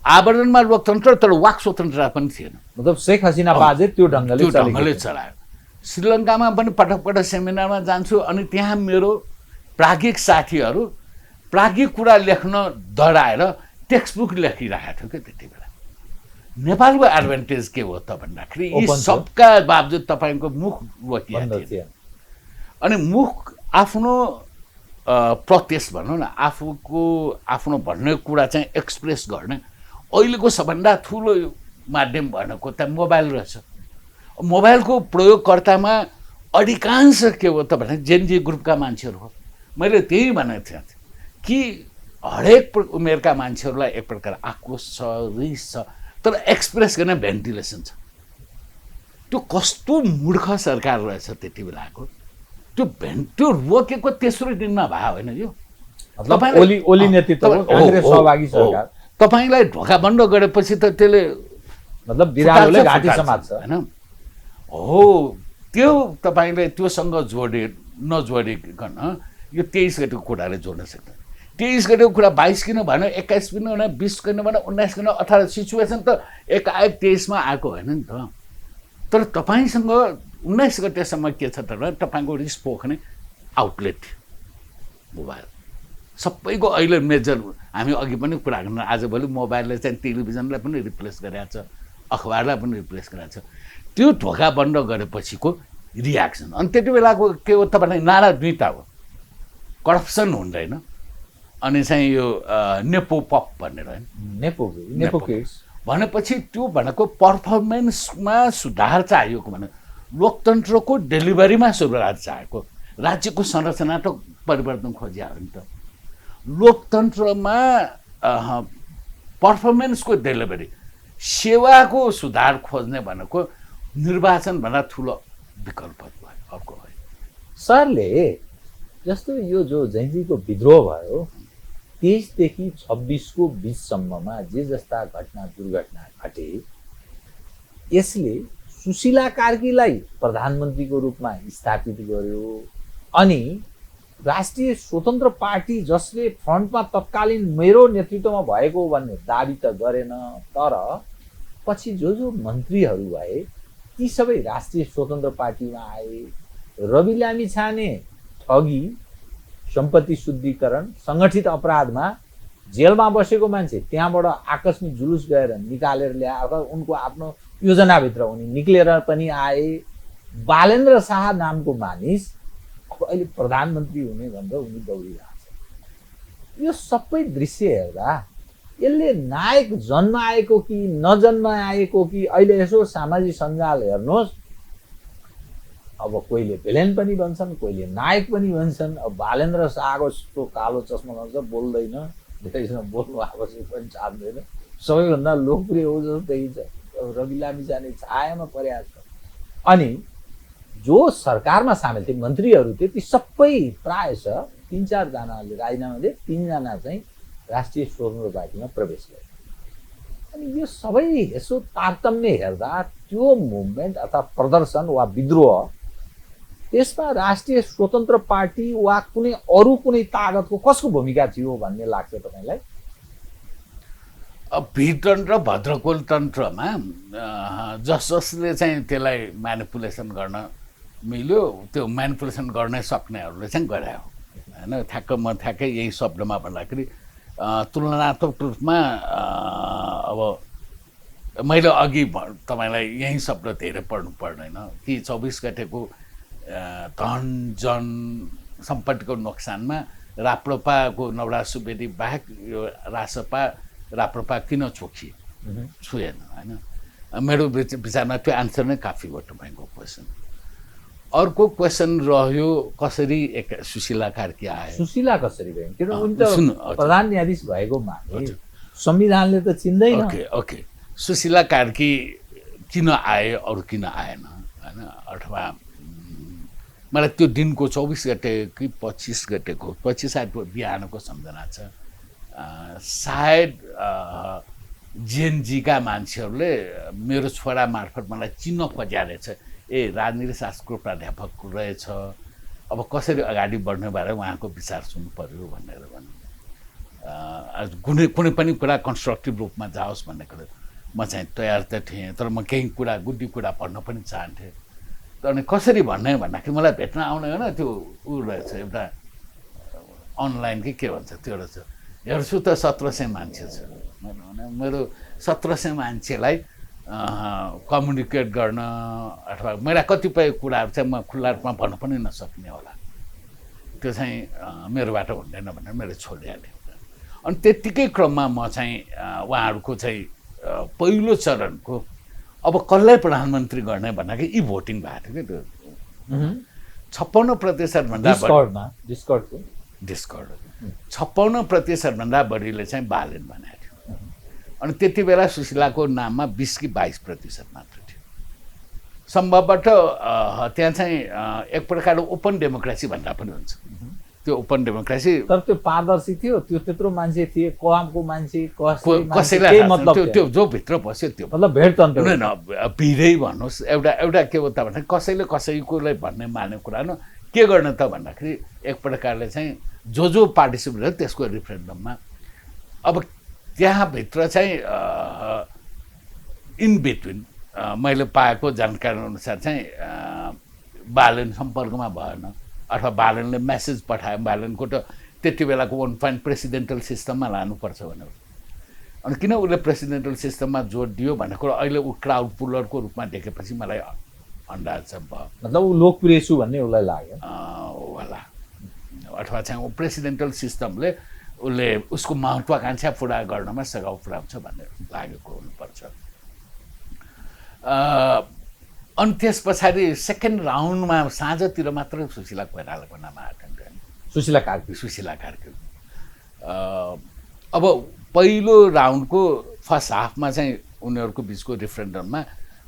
आवरणमा लोकतन्त्र तर वाक स्वतन्त्रता पनि थिएन। मतलब शेख हसिना बाजे त्यो ढङ्गले चलायो। श्रीलङ्कामा पनि पटक सेमिनारमा जान्छु अनि त्यहाँ मेरो प्राज्ञिक साथीहरू प्राज्ञिक कुरा लेख्न डराएर टेक्स्टबुक लेखिरहेको थियो क्या त्यति बेला। नेपालको एडभान्टेज के हो त भन्दाखेरि यी सबका बावजुद तपाईँको मुख रोकिया थियो। अनि मुख आफ्नो प्रोटेस्ट भनौँ न, आफ्नो भन्ने कुरा चाहिँ एक्सप्रेस गर्ने अहिलेको सबभन्दा ठुलो माध्यम भनेको त मोबाइल रहेछ। मोबाइलको प्रयोगकर्तामा अधिकांश के हो त भने जेनजी ग्रुपका मान्छेहरू हो। मैले त्यही भनेको थिएँ कि हरेक उमेरका मान्छेहरूलाई एक प्रकार आक्रोश छ, रिस छ, तर एक्सप्रेस गर्ने भेन्टिलेसन छ। त्यो कस्तो मूर्ख सरकार रहेछ त्यति बेलाको। त्यो रोकेको तेस्रो दिनमा भयो होइन यो। ओली नेतृत्वको कांग्रेस सहभागी सरकार तपाईलाई ढोका बन्द गरेपछि त त्यसले मतलब बिरालोले घाँटी समात्छ हैन। हो त्यो तपाईले त्योसँग नजोडिकन यो 23 गतेको कुराले जोड्न सक्दैन। 23 गतेको कुरा 22 किन भने 21 किन भने 20 किन भने 19 किन 18 सिचुएसन त एकाएक 23 मा आएको हैन नि त। तर तपाईसँग 19 गतेसम्म के छ त तपाईको रिस पोख्ने आउटलेट मोबाइल सबैको अहिले मेजर हामी अघि पनि कुरा गर्न आजभोलि मोबाइलले चाहिँ टेलिभिजनलाई पनि रिप्लेस गरेको छ, अखबारलाई पनि रिप्लेस गरेको छ। त्यो ढोका बन्द गरेपछिको रियाक्सन। अनि त्यति बेलाको के हो तपाईँलाई नारा दुईटा हो, करप्सन हुँदैन अनि चाहिँ यो नेपो पप भनेर होइन, नेपो किड्स भनेपछि त्यो भनेको पर्फर्मेन्समा सुधार चाहिएको भने लोकतन्त्रको डेलिभरीमा सुधार चाहिएको, राज्यको संरचना त परिवर्तन खोजियो नि त। लोकतन्त्रमा पर्फर्मेन्सको डेलिभरी, सेवाको सुधार खोज्ने भनेको निर्वाचनभन्दा ठुलो विकल्प भयो, अर्को होइन। सरले जस्तो यो जो जैनजीको विद्रोह भयो 23 देखि 26 को बीचसम्ममा जे जस्ता घटना दुर्घटना घटे, यसले सुशीला कार्कीलाई प्रधानमन्त्रीको रूपमा स्थापित गर्यो। अनि राष्ट्रिय स्वतन्त्र पार्टी जसले फ्रन्टमा तत्कालीन मेरो नेतृत्वमा भएको भन्ने दाबी त गरेन, तर पछि जो मन्त्रीहरू भए ती सबै राष्ट्रिय स्वतन्त्र पार्टीमा आए। रवि लामिछाने ठगी, सम्पत्ति शुद्धिकरण, सङ्गठित अपराधमा जेलमा बसेको मान्छे त्यहाँबाट आकस्मिक जुलुस गएर निकालेर ल्याए, अथवा उनको आफ्नो योजनाभित्र उनी निक्लेर पनि आए। बालेन्द्र शाह नामको मानिस अब अहिले प्रधानमन्त्री हुने भनेर उनी दौडिरहेको छ। यो सबै दृश्य हेर्दा यसले नायक जन्म आएको कि नजन्म आएको कि, अहिले यसो सामाजिक सञ्जाल हेर्नुहोस्, अब कोहीले भिलेन पनि भन्छन्, कोहीले नायक पनि भन्छन्। अब बालेन्द्र शाहको जस्तो कालो चस्मा लगाउँछ, बोल्दैन, धेरैसँग बोल्नु आवश्यक पनि चाहँदैन, सबैभन्दा लोकप्रिय हो जस्तो देखिन्छ। रवि लामिछाने छायामा परेको छ। अनि जो सरकारमा सामेल थिए मन्त्रीहरू थिए ती सबै प्रायः 3-4 जनाले राजीनामा दिए, 3 जना चाहिँ राष्ट्रिय स्वतन्त्र पार्टीमा प्रवेश गरे। अनि यो सबै यसो तारतम्य हेर्दा त्यो मुभमेन्ट अथवा प्रदर्शन वा विद्रोह, त्यसमा राष्ट्रिय स्वतन्त्र पार्टी वा कुनै अरू कुनै तागतको कसको भूमिका थियो भन्ने लाग्छ तपाईँलाई? भिडतन्त्र भद्रकोल तन्त्रमा जसले चाहिँ त्यसलाई म्यानिपुलेसन गर्न मिल्यो, त्यो म्यानिपुलेसन गर्नै सक्नेहरूले चाहिँ गरायो होइन। ठ्याक्कै यही शब्दमा भन्दाखेरि तुलनात्मक रूपमा अब मैले अघि तपाईँलाई यही शब्द धेरै पढ्नु पर्दैन कि 24 गतेको धन जन सम्पत्तिको नोक्सानमा राप्रपाको नवराज सुवेदी बाहेक यो रासपा राप्रपा किन छुएन होइन। मेरो विचारमा त्यो आन्सर नै काफी हो तपाईँको क्वेसन। अर्को क्वेसन रह्यो कसरी सुशीला कार्की आयो। सुशीला कसरी गइन्? किनभने उनी त प्रधान न्यायाधीश भएको माने संविधानले त चिन्दैन। ओके सुशीला कार्की किन आए, अरू किन आएन होइन। अथवा मलाई त्यो दिनको 24 गते कि 25 गतेको 25 बिहानको सम्झना छ। सायद जेएनजीका मान्छेहरूले मेरो छोरा मार्फत मलाई चिन्न खोज्याएछ, ए राजनीति शास्त्रको प्राध्यापक रहेछ, अब कसरी अगाडि बढ्ने बारे उहाँको विचार सुन्नु पर्यो भनेर कुनै पनि कुरा कन्स्ट्रक्टिभ रूपमा जाओस् भन्ने कुरा म चाहिँ तयार त थिएँ। तर म केही कुरा गुड्डी कुरा पढ्न पनि चाहन्थेँ। तर अनि कसरी भन्ने भन्दाखेरि मलाई भेट्न आउने होइन, त्यो ऊ रहेछ एउटा अनलाइन कि के भन्छ त्यो रहेछ, हेर्छु त 1700 मान्छे छ। मेरो 1700 मान्छेलाई कम्युनिकेट गर्न अथवा मेरा कतिपय कुराहरू चाहिँ म खुल्ला रूपमा भन्न पनि नसक्ने होला, त्यो चाहिँ मेरोबाट हुँदैन भनेर मेरो छोडिहालेँ। अनि त्यत्तिकै क्रममा म चाहिँ उहाँहरूको चाहिँ पहिलो चरणको अब कसलाई प्रधानमन्त्री गर्ने भन्दाखेरि यी भोटिङ भएको थियो कि त्यो 56% भन्दा डिस्कर्ड 56% बढीले चाहिँ बालेन बनाएको थियो। अनि त्यति बेला सुशीलाको नाममा 20 कि 22% मात्र थियो। सम्भवतः त्यहाँ चाहिँ एक प्रकारको ओपन डेमोक्रेसी भन्दा पनि हुन्छ। त्यो ओपन डेमोक्रेसी तर त्यो पारदर्शी थियो, त्यो त्यत्रो मान्छे थिए, कमको मान्छे कसैलाई मतलब त्यो जो भित्र बस्यो त्यो मतलब भेडतन्त्र होइन, भिडै भन्नुहोस्। एउटा के हो त भन्दाखेरि कसैले कसैकोलाई भन्ने मान्ने कुरा न के गर्ने त भन्दाखेरि एक प्रकारले चाहिँ जो पार्टिसिपेट गर्यो त्यसको रिफरेन्डममा अब त्यहाँभित्र चाहिँ इन बिट्विन मैले पाएको जानकारी अनुसार चाहिँ बालेन सम्पर्कमा भएन अथवा बालेनले मेसेज पठायो। बालेनको त त्यति बेलाको 1 पोइन्ट प्रेसिडेन्टल सिस्टममा लानुपर्छ भनेर, अनि किन उसले प्रेसिडेन्टल सिस्टममा जोड दियो भन्ने कुरो अहिले ऊ क्राउड पुलरको रूपमा देखेपछि मलाई अन्दाज चाहिँ भयो मतलब ऊ लोकप्रिय छु भन्ने उसलाई लाग्यो होला अथवा चाहिँ ऊ प्रेसिडेन्टल सिस्टमले उसले उसको महत्त्वाकांक्षा पुरा गर्नमा सघाउ पुर्याउँछ भन्ने लागेको हुनुपर्छ अनि त्यस पछाडि सेकेन्ड राउन्डमा साँझतिर मात्र सुशीला कोइरालाको नाम आयो सुशीला कार्की अब पहिलो राउन्डको फर्स्ट हाफमा चाहिँ उनीहरूको बिचको रेफरेन्डममा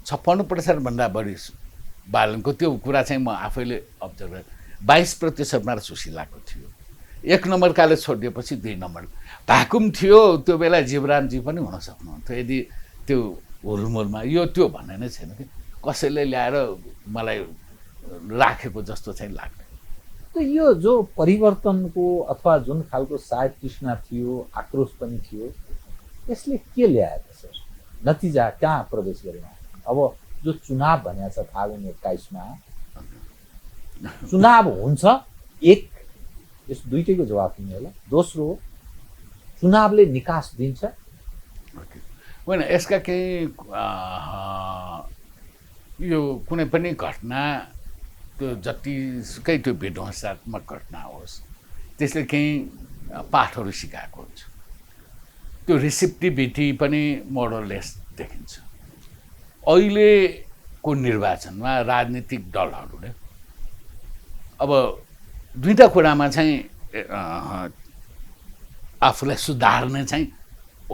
56% भन्दा बढी बालनको त्यो कुरा चाहिँ म आफैले अब्जर्भ गरेँ 22% सुशीलाको थियो 1 नम्बरकाले छोडिदिएपछि 2 नम्बर भाकुम थियो त्यो बेला जीवरामजी पनि हुन सक्नुहुन्थ्यो यदि त्यो हुलमुलमा यो त्यो भन्ने नै छैन कि कसैले ल्याएर मलाई राखेको जस्तो चाहिँ लाग्दैन त यो जो परिवर्तनको अथवा जुन खालको सायद तृष्णा थियो आक्रोश पनि थियो यसले के ल्यायो सर नतिजा कहाँ प्रवेश गरेन अब जो चुनाव भनेको छ फागुन 21मा चुनाव हुन्छ एक यस दुईटैको जवाफ दिनु होला दोस्रो चुनावले निकास दिन्छ होइन यसका केही यो कुनै पनि घटना त्यो जतिसुकै त्यो विध्वंसात्मक घटना होस् त्यसले केही पाठहरू सिकाएको हुन्छ त्यो रिसिप्टिभिटी पनि मोरलेस देखिन्छ अहिलेको निर्वाचनमा राजनीतिक दलहरूले अब दुईटा कुरामा चाहिँ आफूलाई सुधार्ने चाहिँ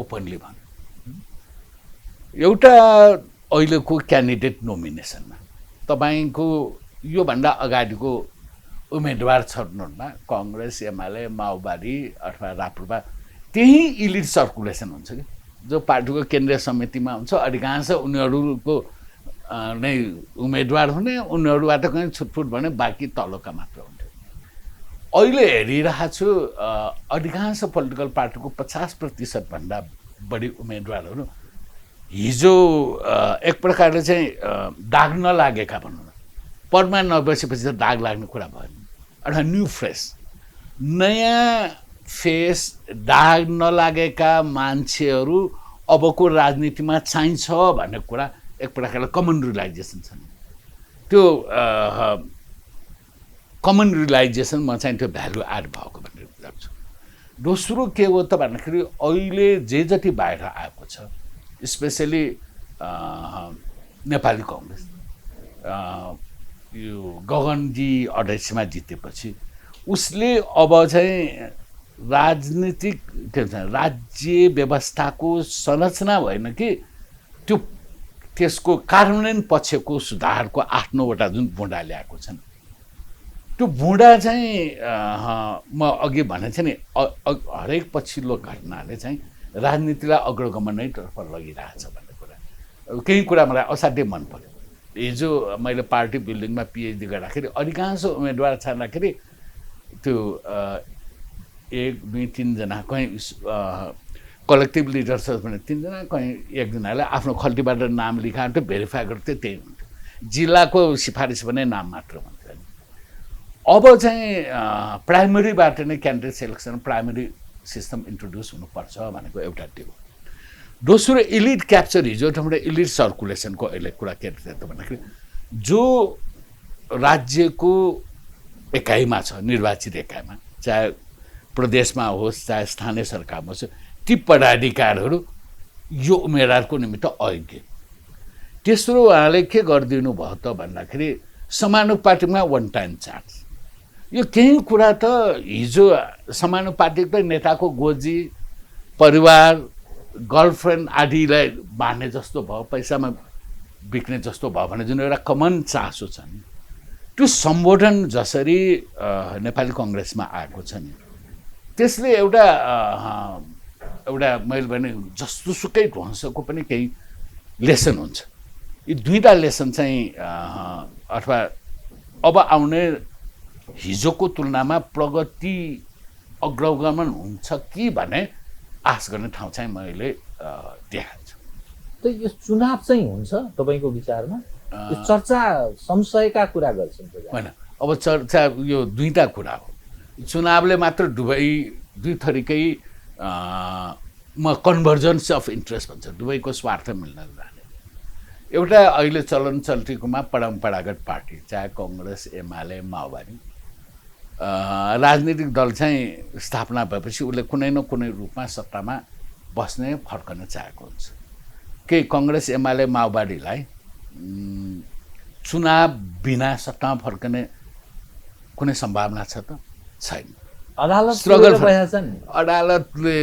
ओपनली भने एउटा अहिलेको क्यान्डिडेट नोमिनेसनमा तपाईँको योभन्दा अगाडिको उम्मेदवार छनौटमा काङ्ग्रेस एमाले माओवादी अथवा राप्रपा त्यही इलिट सर्कुलेसन हुन्छ कि जो पार्टीको केन्द्रीय समितिमा हुन्छ अधिकांश उनीहरूको नै उम्मेदवार हुने उनीहरूबाट कहीँ छुटफुट भने बाँकी तलका मात्र हुन्थ्यो अहिले हेरिरहेको छु अधिकांश पोलिटिकल पार्टीको 50% भन्दा बढी उम्मेदवारहरू हिजो एक प्रकारले चाहिँ दाग नलागेका भनौँ न पदमा नबसेपछि त दाग लाग्ने कुरा भएन अथवा न्यू फ्रेस नयाँ फेस दाग नलागेका मान्छेहरू अबको राजनीतिमा चाहिन्छ भन्ने कुरा एक प्रकारले कमन रियलाइजेसन छ त्यो कमन रियलाइजेसन म चाहिँ त्यो भ्यालु एड भएको भनेर बुझ्छु दोस्रो के हो त भन्दाखेरि अहिले जे जति बाहिर आएको छ स्पेसली नेपाली कङ्ग्रेस यो गगनजी अध्यक्षमा जितेपछि उसले अब चाहिँ राजनीतिक के भन्छ राज्य व्यवस्थाको संरचना भएन कि त्यो त्यसको कार्यान्वयन पक्षको सुधारको 8-9वटा जुन बुँडा ल्याएको छन् त्यो बुँडा चाहिँ म अघि भनेको थिएँ नि हरेक पछिल्लो घटनाले चाहिँ राजनीतिलाई अग्रगमनैतर्फ लगिरहेछ भन्ने कुरा केही कुरा मलाई असाध्यै मन पर्यो हिजो मैले पार्टी बिल्डिङमा पिएचडी गर्दाखेरि अधिकांश उम्मेदवार छान्दाखेरि त्यो 1, 2, 3 जना कहीँ कलेक्टिभ लिडर्स भने 3 जना कहीँ 1 जनाले आफ्नो खल्तीबाट नाम लेखान्थ्यो भेरिफाई गर्थ्यो त्यही हुन्थ्यो जिल्लाको सिफारिस भने नाम मात्र हुन्थ्यो अब चाहिँ प्राइमरीबाट नै candidate selection primary system introduce हुनुपर्छ भनेको एउटा त्यो दोस्रो इलिट क्याप्चर हिजो एउटा इलिट सर्कुलेसनको अहिले कुरा के त भन्दाखेरि जो राज्यको एकाइमा छ निर्वाचित एकाइमा चाहे प्रदेशमा होस् चाहे स्थानीय सरकारमा होस् ती पदाधिकारीहरू यो उम्मेदवारको निमित्त अयोग्य तेस्रो उहाँले के गरिदिनु भयो त भन्दाखेरि समानुपातिकमा 1 टाइम चार्ज यो केही कुरा त हिजो समानुपातिक नेताको गोजी परिवार गर्लफ्रेन्ड आदिलाई बाँड्ने जस्तो भयो पैसामा बिक्ने जस्तो भयो भने जुन एउटा कमन चासो छ नि त्यो सम्बोधन जसरी नेपाली कङ्ग्रेसमा आएको छ नि त्यसले एउटा मैले भने जस्तोसुकै ध्वंसको पनि केही लेसन हुन्छ यी दुईटा लेसन चाहिँ अथवा अब आउने हिजोको तुलनामा प्रगति अग्रगमन हुन्छ कि भने आश गर्ने ठाउँ चाहिँ मैले देखाएको छु त यो चुनाव चाहिँ हुन्छ तपाईँको विचारमा यो चर्चा संशयका कुरा गर्छन् होइन अब चर्चा यो दुईटा कुरा हो चुनावले मात्र दुई थरीकै म कन्भर्जेन्स अफ इन्ट्रेस्ट भन्छ दुवैको स्वार्थ मिल्न जाने एउटा अहिले चलन चल्तीकोमा परम्परागत पार्टी चाहे कांग्रेस एमाले माओवादी राजनीतिक दल चाहिँ स्थापना भएपछि उसले कुनै न कुनै रूपमा सत्तामा बस्ने फर्कन चाहेको हुन्छ। के कांग्रेस एमाले माओवादीलाई चुनाव बिना सत्तामा फर्कने कुनै सम्भावना छ त? छैन। अदालतले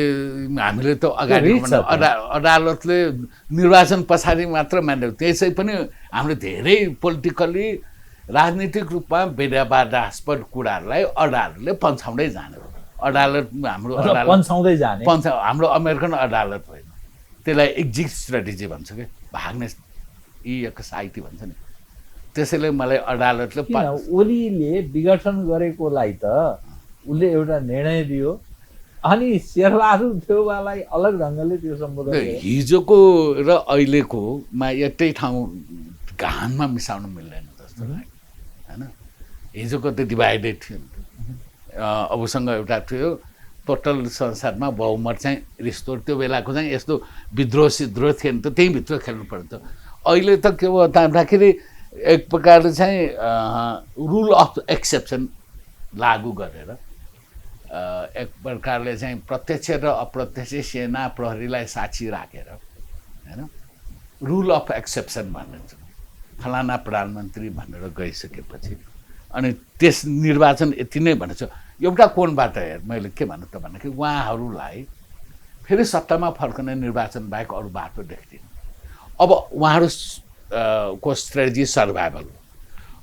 हामीले त अगाडि अदालतले निर्वाचन पछाडि मात्र मान्यो, त्यसै पनि हामीले धेरै पोलिटिकल्ली राजनीतिक रूपमा विवादास्पद कुराहरूलाई अदालतले पन्छाउँदै जाने हो। अदालत हाम्रो पन्छाउँदै जाने हाम्रो अमेरिकन अदालत होइन, त्यसलाई एक्जिट स्ट्रेटेजी भन्छ कि भाग्ने एक साइती भन्छ नि। त्यसैले मलाई अदालतले ओलीले विघटन गरेकोलाई त उसले एउटा निर्णय दियो अनि शेरबहादुर देउवालाई अलग ढङ्गले त्यो सम्बोधन गर्यो। हिजोको र अहिलेकोमा एउटै ठाउँ घानमा मिसाउन मिल्दैन जस्तो लाग्यो होइन। हिजोको त डिभाइडेड थियो नि त, अबसँग एउटा थियो टोटल संसारमा बहुमत चाहिँ रिस्टोर, त्यो बेलाको चाहिँ यस्तो विद्रोह सिद्रोह थिएन त, त्यहीँभित्र खेल्नु पर्थ्यो। अहिले त के भयो भन्दाखेरि एक प्रकारले चाहिँ रुल अफ एक्सेप्सन लागू गरेर एक प्रकारले चाहिँ प्रत्यक्ष र अप्रत्यक्ष सेना प्रहरीलाई साक्षी राखेर होइन रुल अफ एक्सेप्सन भनिन्छ। फलाना प्रधानमन्त्री भनेर गइसकेपछि अनि त्यस निर्वाचन यति नै भनेछ। एउटा कोणबाट मैले के भन्नु त भन्दाखेरि उहाँहरूलाई फेरि सत्तामा फर्कने निर्वाचन बाहेक अरू बाटो देख्दिनँ। अब उहाँहरू को स्ट्रेटेजी सर्भाइभल हो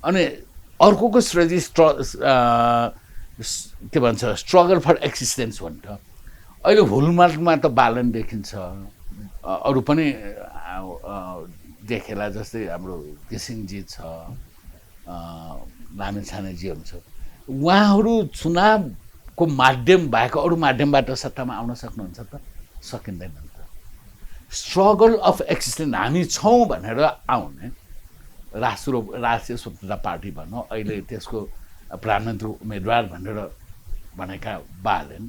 अनि अर्कोको स्ट्रेटेजी के भन्छ स्ट्रगल फर एक्सिस्टेन्स भन्छ। अहिले हुलमार्टमा त बालन देखिन्छ, अरू पनि देखेला जस्तै हाम्रो घिसिङजी छ, लामिछानेजी हुन्छ। उहाँहरू चुनावको माध्यम बाहेक अरू माध्यमबाट सत्तामा आउन सक्नुहुन्छ त? सकिँदैन नि त। स्ट्रगल अफ एक्सिस्टेन्स हामी छौँ भनेर आउने राष्ट्रिय स्वतन्त्रता पार्टी भनौँ, अहिले त्यसको प्रधानमन्त्री उम्मेदवार भनेर भनेका बालेन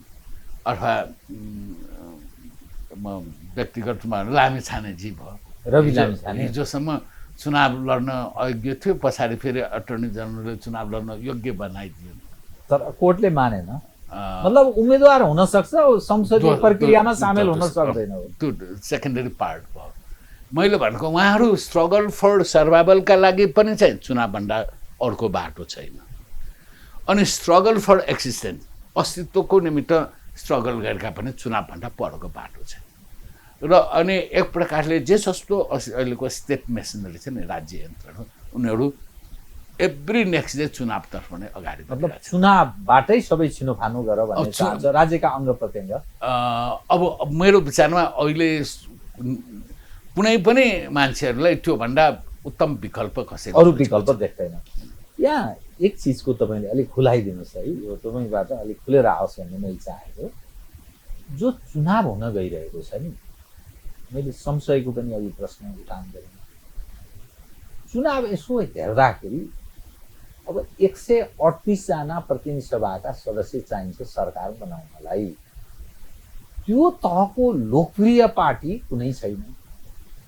अथवा म व्यक्तिगत रूपमा लामिछानेजी भयो, रवि लामिछाने हिजोसम्म चुनाव लड्न अयोग्य थियो, पछाडि फेरि अटर्नी जनरलले चुनाव लड्न योग्य बनाइदियो तर कोर्टले मानेन। मतलब उम्मेदवार हुन सक्छ, संसदीय प्रक्रियामा सामेल हुन सक्दैन, त्यो सेकेन्डरी पार्ट भयो। मैले भनेको उहाँहरू स्ट्रगल फर सर्भाइभलका लागि पनि चाहिँ चुनावभन्दा अर्को बाटो छैन। अनि स्ट्रगल फर एक्सिस्टेन्स अस्तित्वको निमित्त स्ट्रगल गरेका पनि चुनावभन्दा परको बाटो छ। र अनि एक प्रकारले जे जस्तो अहिलेको स्टेट मेसिनरी छ नि, राज्य यन्त्र, उनीहरू एभ्री नेक्स्ट डे चुनावतर्फ नै अगाडि मतलब चुनावबाटै सबै छिनोफानो गर भन्ने चाहन्छ राज्यका अङ्ग प्रत्यङ्ग। अब मेरो विचारमा अहिले कुनै पनि मान्छेहरूलाई त्योभन्दा उत्तम विकल्प कसैले अरू विकल्प देख्दैन। यहाँ एक चिजको तपाईँले अलिक खुलाइदिनुहोस् है, यो तपाईँबाट अलिक खुलेर आओस् भन्ने मैले चाहेको। जो चुनाव हुन गइरहेको छ नि, मैले संशयको पनि अघि प्रश्न उठान गरेँ। चुनाव यसो हेर्दाखेरि अब 138 जना प्रतिनिधि सभाका सदस्य चाहिन्छ सरकार बनाउनलाई। त्यो तहको लोकप्रिय पार्टी कुनै छैन।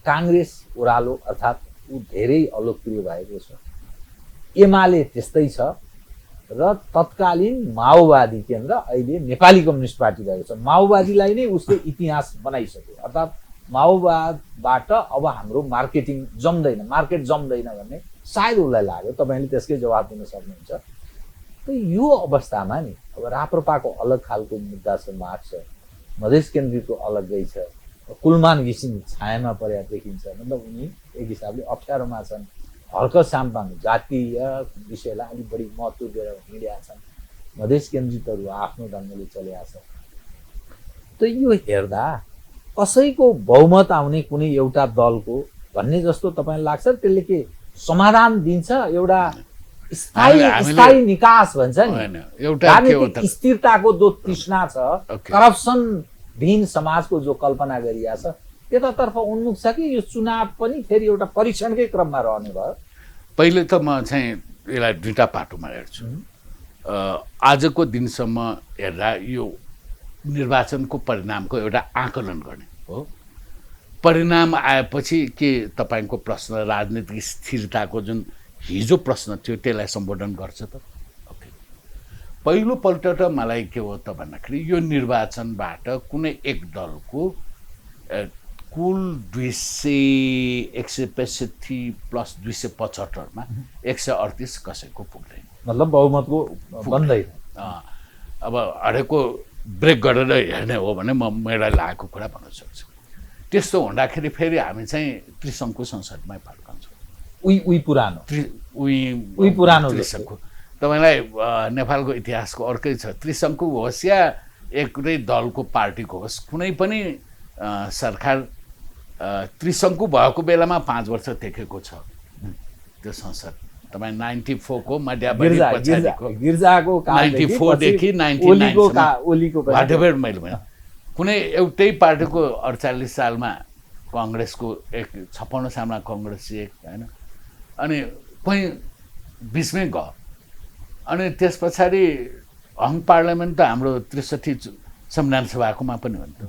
काङ्ग्रेस ओह्रालो अर्थात् ऊ धेरै अलोकप्रिय भएको छ, एमाले त्यस्तै छ, र तत्कालीन माओवादी केन्द्र अहिले नेपाली कम्युनिस्ट पार्टी भएको छ। माओवादीलाई नै उसले इतिहास बनाइसक्यो, अर्थात् माओवादबाट अब हाम्रो मार्केटिङ जम्दैन, मार्केट जम्दैन भन्ने सायद उसलाई लाग्यो। तपाईँले त्यसकै जवाब दिन सक्नुहुन्छ। त यो अवस्थामा नि अब राप्रपाको अलग खालको मुद्दा छ, माग छ, मधेस केन्द्रितको अलग्गै छ, कुलमान घिसिङ छायामा परेका देखिन्छ। मतलब उनी एक हिसाबले अप्ठ्यारोमा छन्। हर्क साम्पाङ जातीय विषयलाई अलिक बढी महत्त्व दिएर हिँडेका छन्। मधेस केन्द्रितहरू आफ्नो ढङ्गले चलेका छ। त यो हेर्दा कसैको बहुमत आउने कुनै एउटा दलको भन्ने जस्तो तपाईँलाई लाग्छ? त्यसले के समाधान दिन्छ? एउटा स्थायी निकास भन्छ नि, राजनीतिक स्थिरताको जो तृष्णा छ, करप्सन विहीन समाजको जो कल्पना गरिया छ, त्यतातर्फ उन्मुख छ कि यो चुनाव पनि फेरि एउटा परीक्षणकै क्रममा रहने भयो? पहिले त म चाहिँ यसलाई दुईटा पाटोमा हेर्छु। आजको दिनसम्म हेर्दा यो निर्वाचनको परिणामको एउटा आकलन गर्ने हो। परिणाम आएपछि के तपाईँको प्रश्न राजनीतिक स्थिरताको जुन हिजो प्रश्न थियो त्यसलाई सम्बोधन गर्छ त? ओके, पहिलोपल्ट त मलाई के हो त भन्दाखेरि यो निर्वाचनबाट कुनै एक दलको कुल 165 प्लस 275मा 138 कसैको पुग्दैन, मतलब बहुमतको बन्दैन। अब हरेको ब्रेक गरेर हेर्ने हो भने म मेरा लागेको कुरा भन्न सक्छु। त्यस्तो हुँदाखेरि फेरि हामी चाहिँ त्रिशङ्कु संसदमै फर्कन्छौँ। उही पुरानो त्रिशङ्कु तपाईँलाई नेपालको इतिहासको अर्कै छ। त्रिशङ्कु होस् या एकै दलको पार्टीको होस्, कुनै पनि सरकार त्रिशङ्कु भएको बेलामा 5 वर्ष टेकेको छ त्यो संसद। तपाईँ 94 को मध्यावधि पछाडिको गिर्जाको 94 देखि 99 वाटेभर मैले भने कुनै एउटै पार्टीको 48 सालमा काङ्ग्रेसको 56 सालमा काङ्ग्रेस एक होइन, अनि कहीँ बिचमै गयो। अनि त्यस पछाडि हङ पार्लियामेन्ट त हाम्रो 63 संविधान सभाकोमा पनि हुन्थ्यो।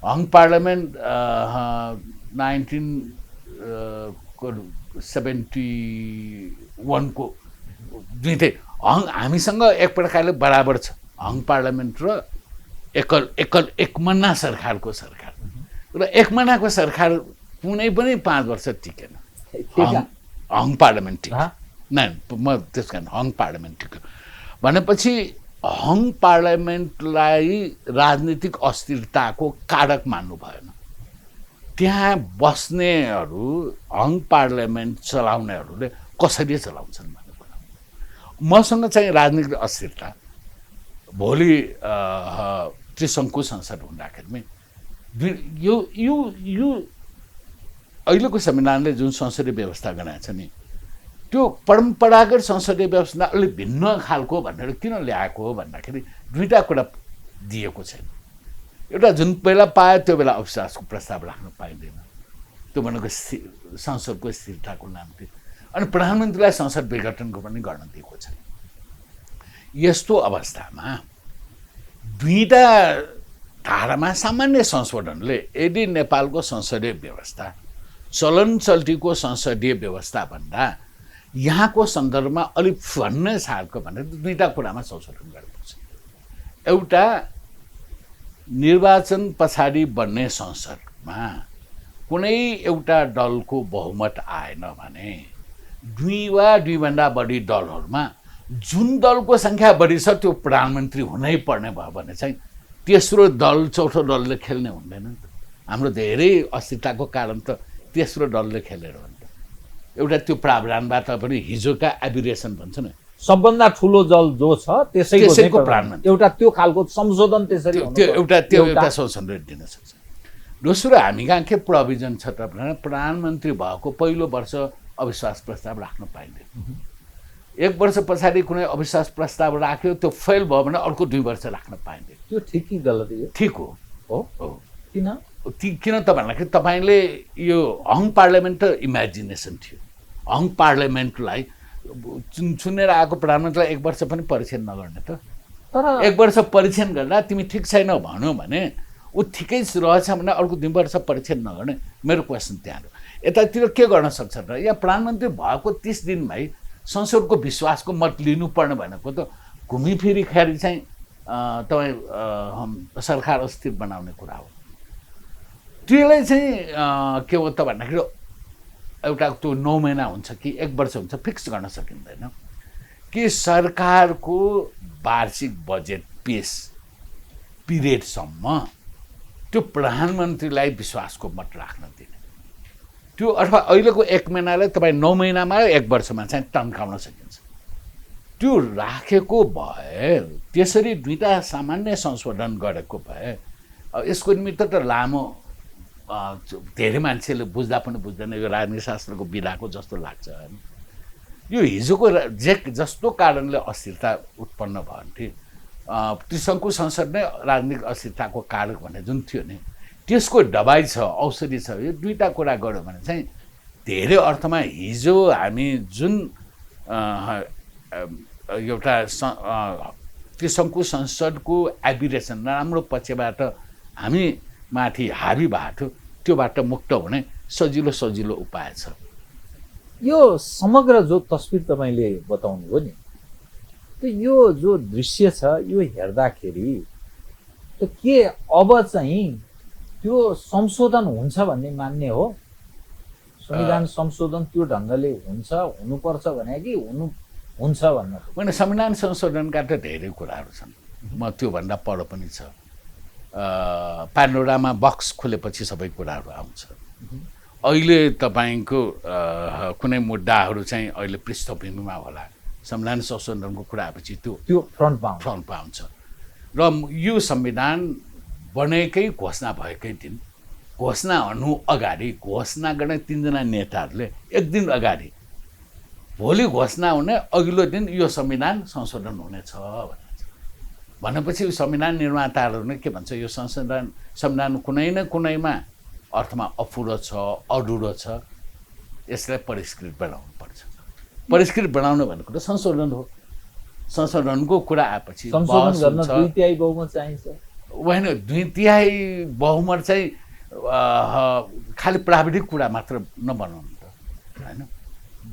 हङ पार्लियामेन्ट 1971 को दुईटै हामीसँग एक प्रकारले बराबर छ। हङ पार्लियामेन्ट र एकमन्ना सरकारको सरकार र एकमन्नाको सरकार कुनै पनि 5 वर्ष टिकेन। हङ पार्लियामेन्ट टिक्यो न, म त्यस कारण हङ पार्लियामेन्ट टिक्यो भनेपछि हङ पार्लियामेन्टलाई राजनीतिक अस्थिरताको कारक मान्नु भएन। त्यहाँ बस्नेहरू हङ पार्लियामेन्ट चलाउनेहरूले कसरी चलाउँछन् भन्ने कुरा। मसँग चाहिँ राजनीतिक अस्थिरता भोलि त्रिशङ्कु संसद हुँदाखेरि यो यो यो अहिलेको संविधानले जुन संसदीय व्यवस्था गराएको छ नि, त्यो परम्परागत संसदीय व्यवस्था अलिक भिन्न खालको भनेर किन ल्याएको हो भन्दाखेरि दुईवटा कुरा दिएको छैन। एउटा जुन बेला पायो त्यो बेला अविश्वासको प्रस्ताव राख्न पाइँदैन, त्यो भनेको संसदको स्थिरताको नामले। अनि प्रधानमन्त्रीलाई संसद विघटनको पनि गर्न दिएको छैन। यस्तो अवस्थामा दुईवटा धारामा सामान्य संशोधनले यदि नेपालको संसदीय व्यवस्था चलन चल्तीको संसदीय व्यवस्थाभन्दा यहाँको सन्दर्भमा अलिक भन्ने खालको भनेर दुईवटा कुरामा संशोधन गर्नुपर्छ। एउटा, निर्वाचन पछाडि बन्ने संसदमा कुनै एउटा दलको बहुमत आएन भने दुई वा दुईभन्दा बढी दलहरूमा जुन दलको सङ्ख्या बढी छ त्यो प्रधानमन्त्री हुनै पर्ने भयो भने चाहिँ तेस्रो दल चौथो दलले खेल्ने हुँदैन नि त। हाम्रो धेरै अस्थिरताको कारण त तेस्रो दलले खेलेर हो नि त। एउटा त्यो प्रावधानबाट पनि हिजोका एबिरेसन भन्छ नि, सबभन्दा ठुलो दल जो छ त्यसैको प्रधानमन्त्री, एउटा त्यो खालको संशोधन त्यसरी त्यो एउटा संशोधन दिन सक्छ। दोस्रो, हामी कहाँ के प्रोभिजन छ त भने प्रधानमन्त्री भएको पहिलो वर्ष अविश्वास प्रस्ताव राख्न पाइँदैन। 1 वर्ष पछाडि कुनै अविश्वास प्रस्ताव राख्यो त्यो फेल भयो भने अर्को 2 वर्ष राख्न पाइँदैन। त्यो ठिक कि गलत हो? ठिक हो। किन त भन्दाखेरि तपाईँले यो हङ पार्लियामेन्ट त इमेजिनेसन थियो। हङ पार्लियामेन्टलाई चुनेर आएको प्रधानमन्त्रीलाई 1 वर्ष पनि परीक्षण नगर्ने त। तर 1 वर्ष परीक्षण गर्दा तिमी ठिक छैन भन्यो भने ऊ ठिकै रहेछ भने अर्को 2 वर्ष परीक्षण नगर्ने। मेरो क्वेसन त्यहाँ हो। यतातिर के गर्न सक्छ र या प्रधानमन्त्री भएको 30 दिनमै संसदको विश्वासको मत लिनुपर्ने भनेको त घुमिफिरी खेरि चाहिँ तपाईँ सरकार अस्थिर बनाउने कुरा हो। त्यसलाई चाहिँ के हो त भन्दाखेरि एउटा त्यो 9 महिना हुन्छ कि 1 वर्ष हुन्छ फिक्स गर्न सकिँदैन कि सरकारको वार्षिक बजेट पेस पिरियडसम्म त्यो प्रधानमन्त्रीलाई विश्वासको मत राख्न दिने त्यो, अथवा अहिलेको 1 महिनालाई तपाईँ 9 महिनामा 1 वर्षमा चाहिँ टन्काउन सकिन्छ। त्यो राखेको भए त्यसरी दुईवटा सामान्य संशोधन गरेको भए यसको निमित्त त लामो धेरै मान्छेले बुझ्दा पनि बुझ्दैन, यो राजनीति शास्त्रको विधाको जस्तो लाग्छ। यो हिजोको जस्तो कारणले अस्थिरता उत्पन्न भयो त्रिशङ्कु संसद नै राजनीतिक अस्थिरताको कारक भन्ने जुन थियो नि, त्यसको दबाई छ, औषधि छ। यो दुईवटा कुरा गऱ्यो भने चाहिँ धेरै अर्थमा हिजो हामी जुन एउटा त्रिशङ्कु संसदको एबिरेसन राम्रो पक्षबाट हामी माथि हावी भएको थियो त्योबाट मुक्त हुने सजिलो उपाय छ। यो समग्र जो तस्बिर तपाईँले बताउनु हो नि, त यो जो दृश्य छ यो हेर्दाखेरि त के अब चाहिँ त्यो संशोधन हुन्छ भन्ने मान्ने हो? संविधान संशोधन त्यो ढङ्गले हुन्छ, हुनुपर्छ भने कि हुन्छ भन्न? होइन, संविधान संशोधनका त धेरै कुराहरू छन्, म त्योभन्दा पर पनि छ। पान्डोरामा बक्स खुलेपछि सबै कुराहरू आउँछ। अहिले तपाईँको कुनै मुद्दाहरू चाहिँ अहिले पृष्ठभूमिमा होला, संविधान संशोधनको कुरा आएपछि त्यो फ्रन्टमा आउँछ। र यो संविधान बनेकै घोषणा भएकै दिन, घोषणा हुनु अगाडि घोषणा गर्ने 3 जना नेताहरूले एक दिन अगाडि, भोलि घोषणा हुने अघिल्लो दिन यो संविधान संशोधन हुनेछ भनेपछि संविधान निर्माताहरूले के भन्छ, यो संविधान कुनै न कुनैमा अर्थमा अपुरो छ, अधुरो छ, यसलाई परिष्कृत बनाउनु पर्छ। परिष्कृत बनाउनु भनेको त संशोधन हो। संशोधनको कुरा आएपछि संशोधन गर्न 2/3 बहुमत चाहिन्छ। होइन, 2/3 बहुमत चाहिँ खालि प्राविधिक कुरा मात्र नबनाउनु त होइन।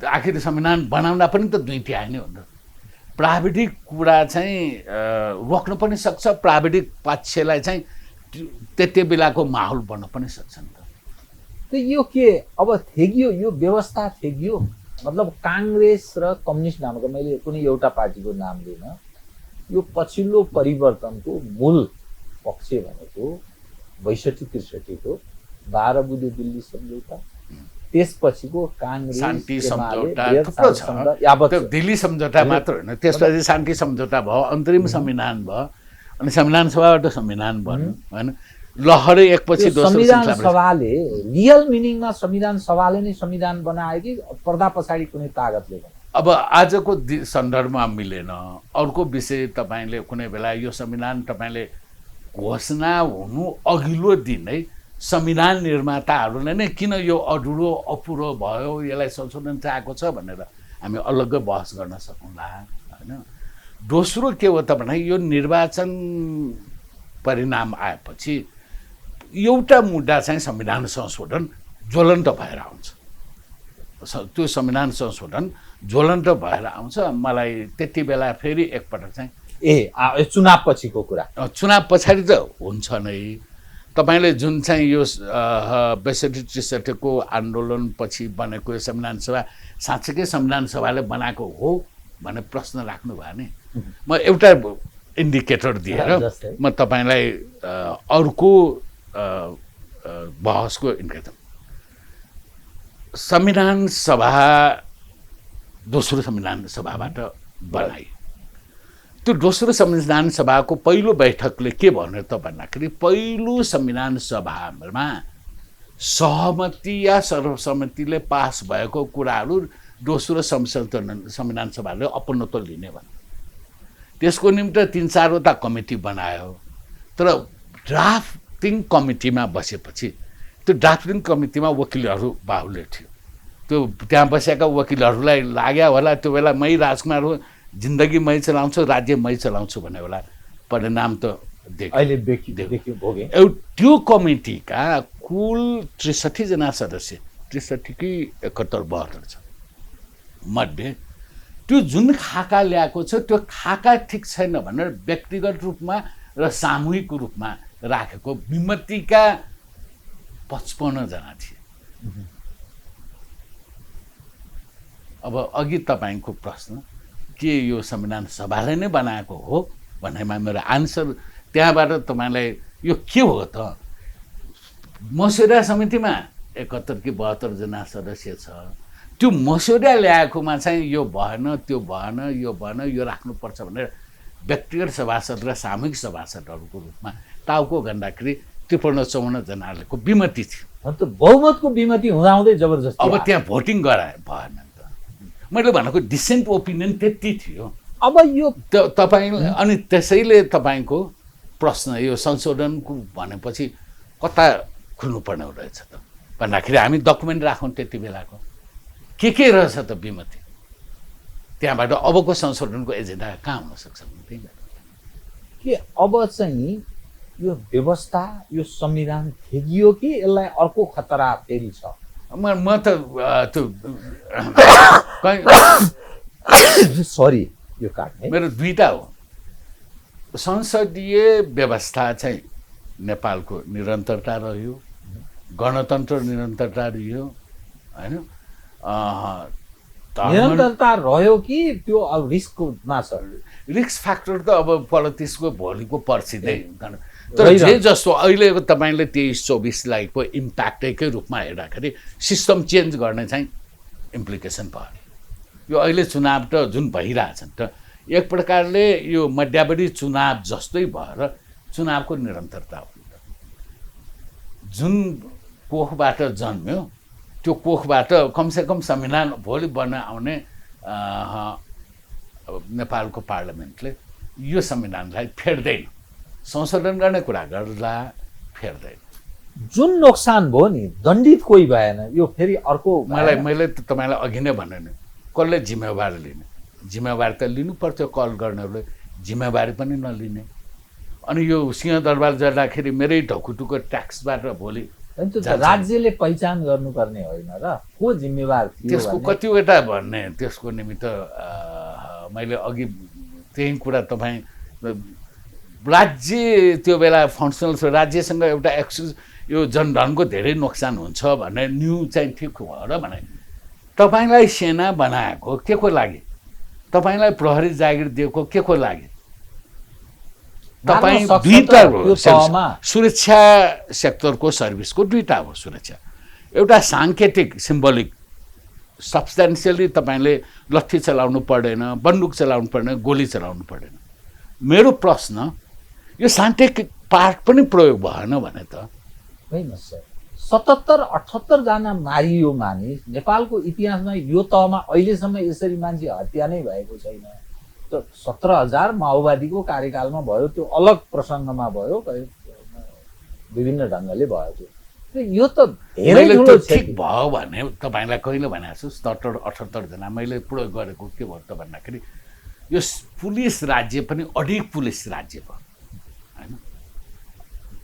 आखिर संविधान बनाउँदा पनि त 2/3 नै हो नि त। प्राविधिक कुरा चाहिँ रोक्न पनि सक्छ, प्राविधिक पक्षलाई चाहिँ त्यति बेलाको माहौल बन्न पनि सक्छ नि त। त यो के अब थेगियो, यो व्यवस्था थेगियो? मतलब काङ्ग्रेस र कम्युनिस्ट नामको, मैले कुनै एउटा पार्टीको नाम लिन, यो पछिल्लो परिवर्तनको मूल पक्ष भनेको 62-63 को 12 बुँदे दिल्ली सम्झौता, त्यसपछिको काङ्ग्रेस शान्ति सम्झौता थुप्रो छ। त्यो दिल्ली सम्झौता मात्र होइन, त्यसपछि शान्ति सम्झौता भयो, अन्तरिम संविधान भयो, अनि संविधान सभाबाट संविधान बन्यो होइन। लहरै एकपछि दोस्रो संविधान सभाले रियल मिनिङमा संविधान सभाले नै संविधान बनायो कि पर्दा पछाडि कुनै तागतले बनायो? अब आजको सन्दर्भमा मिलेन। अर्को विषय, तपाईँले कुनै बेला यो संविधान तपाईँले घोषणा हुनु अघिल्लो दिनै संविधान निर्माताहरूले नै किन यो अधुरो अपुरो भयो, यसलाई संशोधन चाहेको छ भनेर हामी अलग्गै बहस गर्न सकौँला होइन। दोस्रो के हो त भने, यो निर्वाचन परिणाम आएपछि एउटा मुद्दा चाहिँ संविधान संशोधन ज्वलन्त भएर आउँछ। त्यो संविधान संशोधन ज्वलन्त भएर आउँछ। मलाई त्यति बेला फेरि एकपटक चाहिँ चुनाव पछिको कुरा, चुनाव पछाडि त हुन्छ नै। तपाईँले जुन चाहिँ यो 62-63 को आन्दोलन पछि बनेको यो संविधान सभा साँच्चैकै संविधान सभाले बनाएको हो भने प्रश्न राख्नु भयो नि। म एउटा इन्डिकेटर दिएर म तपाईँलाई अर्को बहसको इन्डिकेटर, संविधान सभा दोस्रो संविधान सभाबाट बनाइयो। त्यो दोस्रो संविधान सभाको पहिलो बैठकले के भन्यो त भन्दाखेरि, पहिलो संविधान सभामा सहमति या सर्वसम्मतिले पास भएको कुराहरू दोस्रो संविधान सभाले अपनत्व लिने भन्यो। त्यसको निम्ति 3-4वटा कमिटी बनायो। तर ड्राफ्टिङ कमिटीमा बसेपछि त्यो ड्राफ्टिङ कमिटीमा वकिलहरू बाहुल्य थियो। त्यो त्यहाँ बसेका वकिलहरूलाई लाग्यो होला त्यो बेला मै राजकुमार हो, जिन्दगी मै चलाउँछु, राज्य मै चलाउँछु भन्ने होला परिणाम त देखियो भोगे। त्यो कमिटीका कुल 63 जना सदस्य, 63 कि 71-72 छ मध्ये त्यो जुन खाका ल्याएको छ त्यो खाका ठिक छैन भनेर व्यक्तिगत रूपमा र सामूहिक रूपमा राखेको विमतिका 55 जना थिए। अब अघि तपाईँको प्रश्न के यो संविधान सभाले नै बनाएको हो भन्नेमा मेरो आन्सर त्यहाँबाट तपाईँलाई यो के हो त, मस्यौदा समितिमा 71 कि 72 जना सदस्य छ। त्यो मस्यौदा ल्याएकोमा चाहिँ यो भएन, त्यो भएन, यो भएन, यो राख्नुपर्छ भनेर व्यक्तिगत सभासद र सामूहिक सभासदहरूको रूपमा टाउको गन्दाखेरि 53-54 जनाहरूको विमति थियो। बहुमतको विमति हुँदाहुँदै जबरजस्ती अब त्यहाँ भोटिङ गराए भएन त। मैले भनेको डिसेन्ट ओपिनियन त्यति थियो। अब यो तपाईँ अनि त्यसैले तपाईँको प्रश्न यो संशोधनको भनेपछि कता खुल्नुपर्ने रहेछ त भन्दाखेरि हामी डकुमेन्ट राखौँ त्यति बेलाको के रहेछ त विमति, त्यहाँबाट अबको संशोधनको एजेन्डा कहाँ हुनसक्छ के अब चाहिँ यो व्यवस्था यो संविधान थेगियो कि यसलाई अर्को खतरा फेरि छ? म त त्यो सरी यो काट्ने मेरो दुईटा हो। संसदीय व्यवस्था चाहिँ नेपालको निरन्तरता रह्यो, गणतन्त्र निरन्तरता रह्यो होइन। निरन्तरता रह्यो कि त्यो अब रिस्कमा छ? रिस्क फ्याक्टर त अब पोलिटिक्सको भोलिको पर्सिँदै तर जे जस्तो अहिलेको तपाईँले 23-24 को इम्प्याक्टकै रूपमा हेर्दाखेरि सिस्टम चेन्ज गर्ने चाहिँ इम्प्लिकेसन भयो। यो अहिले चुनाव त जुन भइरहेछन् त एक प्रकारले यो मध्यावधि चुनाव जस्तै भएर चुनावको निरन्तरता हो। जुन कोखबाट जन्म्यो त्यो कोखबाट कमसेकम संविधान भोलि बन्न आउने नेपालको पार्लियामेन्टले यो संविधानलाई फेर्दैन, संशोधन गर्ने कुरा गर्ला, फेर्दैन। जुन नोक्सान भयो नि दण्डित कोही भएन, यो फेरि अर्को मैले त तपाईँलाई अघि नै भने नि कसले जिम्मेवारी लिने? जिम्मेवारी त लिनु पर्थ्यो, कल गर्नेहरूले जिम्मेवारी पनि नलिने। अनि यो सिंहदरबार जाँदाखेरि मेरै ढकुटुको ट्याक्सबाट भोलि राज्यले पहिचान गर्नुपर्ने होइन र को जिम्मेवार थियो? त्यसको कतिवटा भन्ने त्यसको निमित्त मैले अघि त्यही कुरा तपाईँ राज्य त्यो बेला फङ्सनल छ, राज्यसँग एउटा एक्सक्युज यो जनधनको धेरै नोक्सान हुन्छ भन्ने न्युज चाहिँ ठिक हो र भने तपाईँलाई सेना बनाएको के को लागि? तपाईँलाई प्रहरी जागिर दिएको के को लागि? तपाईँ दुईटा हो सुरक्षा सेक्टरको सर्भिसको दुईटा हो सुरक्षा। एउटा साङ्केतिक सिम्बोलिक सब्सटेन्सियली तपाईँले लट्ठी चलाउनु पर्दैन, बन्दुक चलाउनु पर्दैन, गोली चलाउनु पर्दैन। मेरो प्रश्न यो साइन्टिफिक पार्ट पनि प्रयोग भएन भने त होइन सर। 77-78 जना मारियो मानिस नेपालको इतिहासमा यो तहमा अहिलेसम्म यसरी मान्छे हत्या नै भएको छैन। त 17,000 माओवादीको कार्यकालमा भयो, त्यो अलग प्रसङ्गमा भयो, विभिन्न ढङ्गले भयो त्यो। यो त धेरै ठुलो ठिक भयो भने तपाईँलाई कहिले भनेको छु 77-78 जना मैले प्रयोग गरेको के भयो त भन्दाखेरि यो पुलिस राज्य पनि अडिग पुलिस राज्य भयो होइन।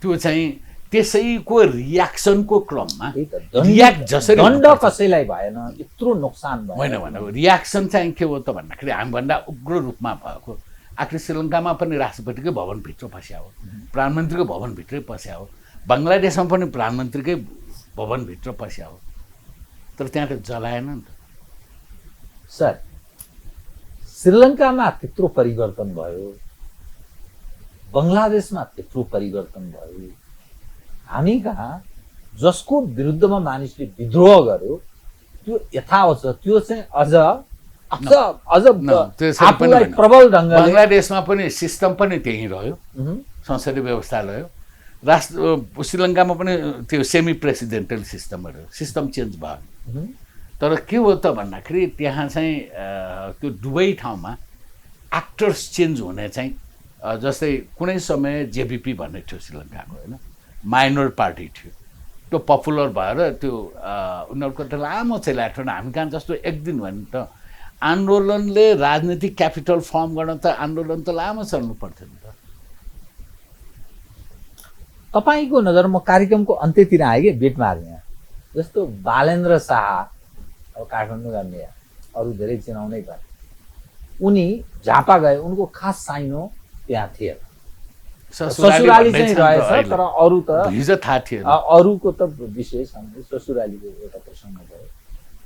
त्यो चाहिँ त्यसैको रियाक्सनको क्रममा रियाक्ट जसरी दण्ड कसैलाई भएन, यत्रो नोक्सान भयो होइन भने रियाक्सन चाहिँ के हो त भन्दाखेरि हामीभन्दा उग्र रूपमा भएको आखिर श्रीलङ्कामा पनि राष्ट्रपतिकै भवनभित्र पस्या हो, प्रधानमन्त्रीको भवनभित्रै पस्या हो, बङ्गलादेशमा पनि प्रधानमन्त्रीकै भवनभित्र पस्या हो, तर त्यहाँ त जलाएन नि त सर। श्रीलङ्कामा त्यत्रो परिवर्तन भयो, बङ्गलादेशमा त्यत्रो परिवर्तन भयो, हामी कहाँ जसको विरुद्धमा मानिसले विद्रोह गर्यो त्यो यथावत छ, त्यो चाहिँ अझ आफूलाई प्रबल ढङ्गले। बङ्गलादेशमा पनि सिस्टम पनि त्यही रह्यो, संसदीय व्यवस्था रह्यो। श्रीलङ्कामा पनि त्यो सेमी प्रेसिडेन्टल सिस्टमहरू सिस्टम चेन्ज भयो। तर के हो त भन्दाखेरि त्यहाँ चाहिँ त्यो दुवै ठाउँमा एक्टर्स चेन्ज हुने चाहिँ जस्तै कुनै समय जेबिपी भन्ने थियो श्रीलङ्काको होइन, माइनर पार्टी थियो, त्यो पपुलर भएर त्यो उनीहरूको त लामो चलाएको थियो। हामी कहाँ जस्तो एक दिन भने त आन्दोलनले राजनीतिक क्यापिटल फर्म गर्न त आन्दोलन त लामो चल्नु पर्थ्यो नि त। तपाईँको नजर म कार्यक्रमको अन्त्यतिर आएँ कि बेट मार्ने जस्तो बालेन्द्र शाह अब काठमाडौँ गर्ने अरू धेरै चिनाउनै पर्छ, उनी झापा गए, उनको खास साइनो त्यहाँ थिएन, ससुराली चाहिँ रहेछ, तर अरू त थाहा थिएन, अरूको त विशेष ससुरालीको एउटा प्रसङ्ग भयो।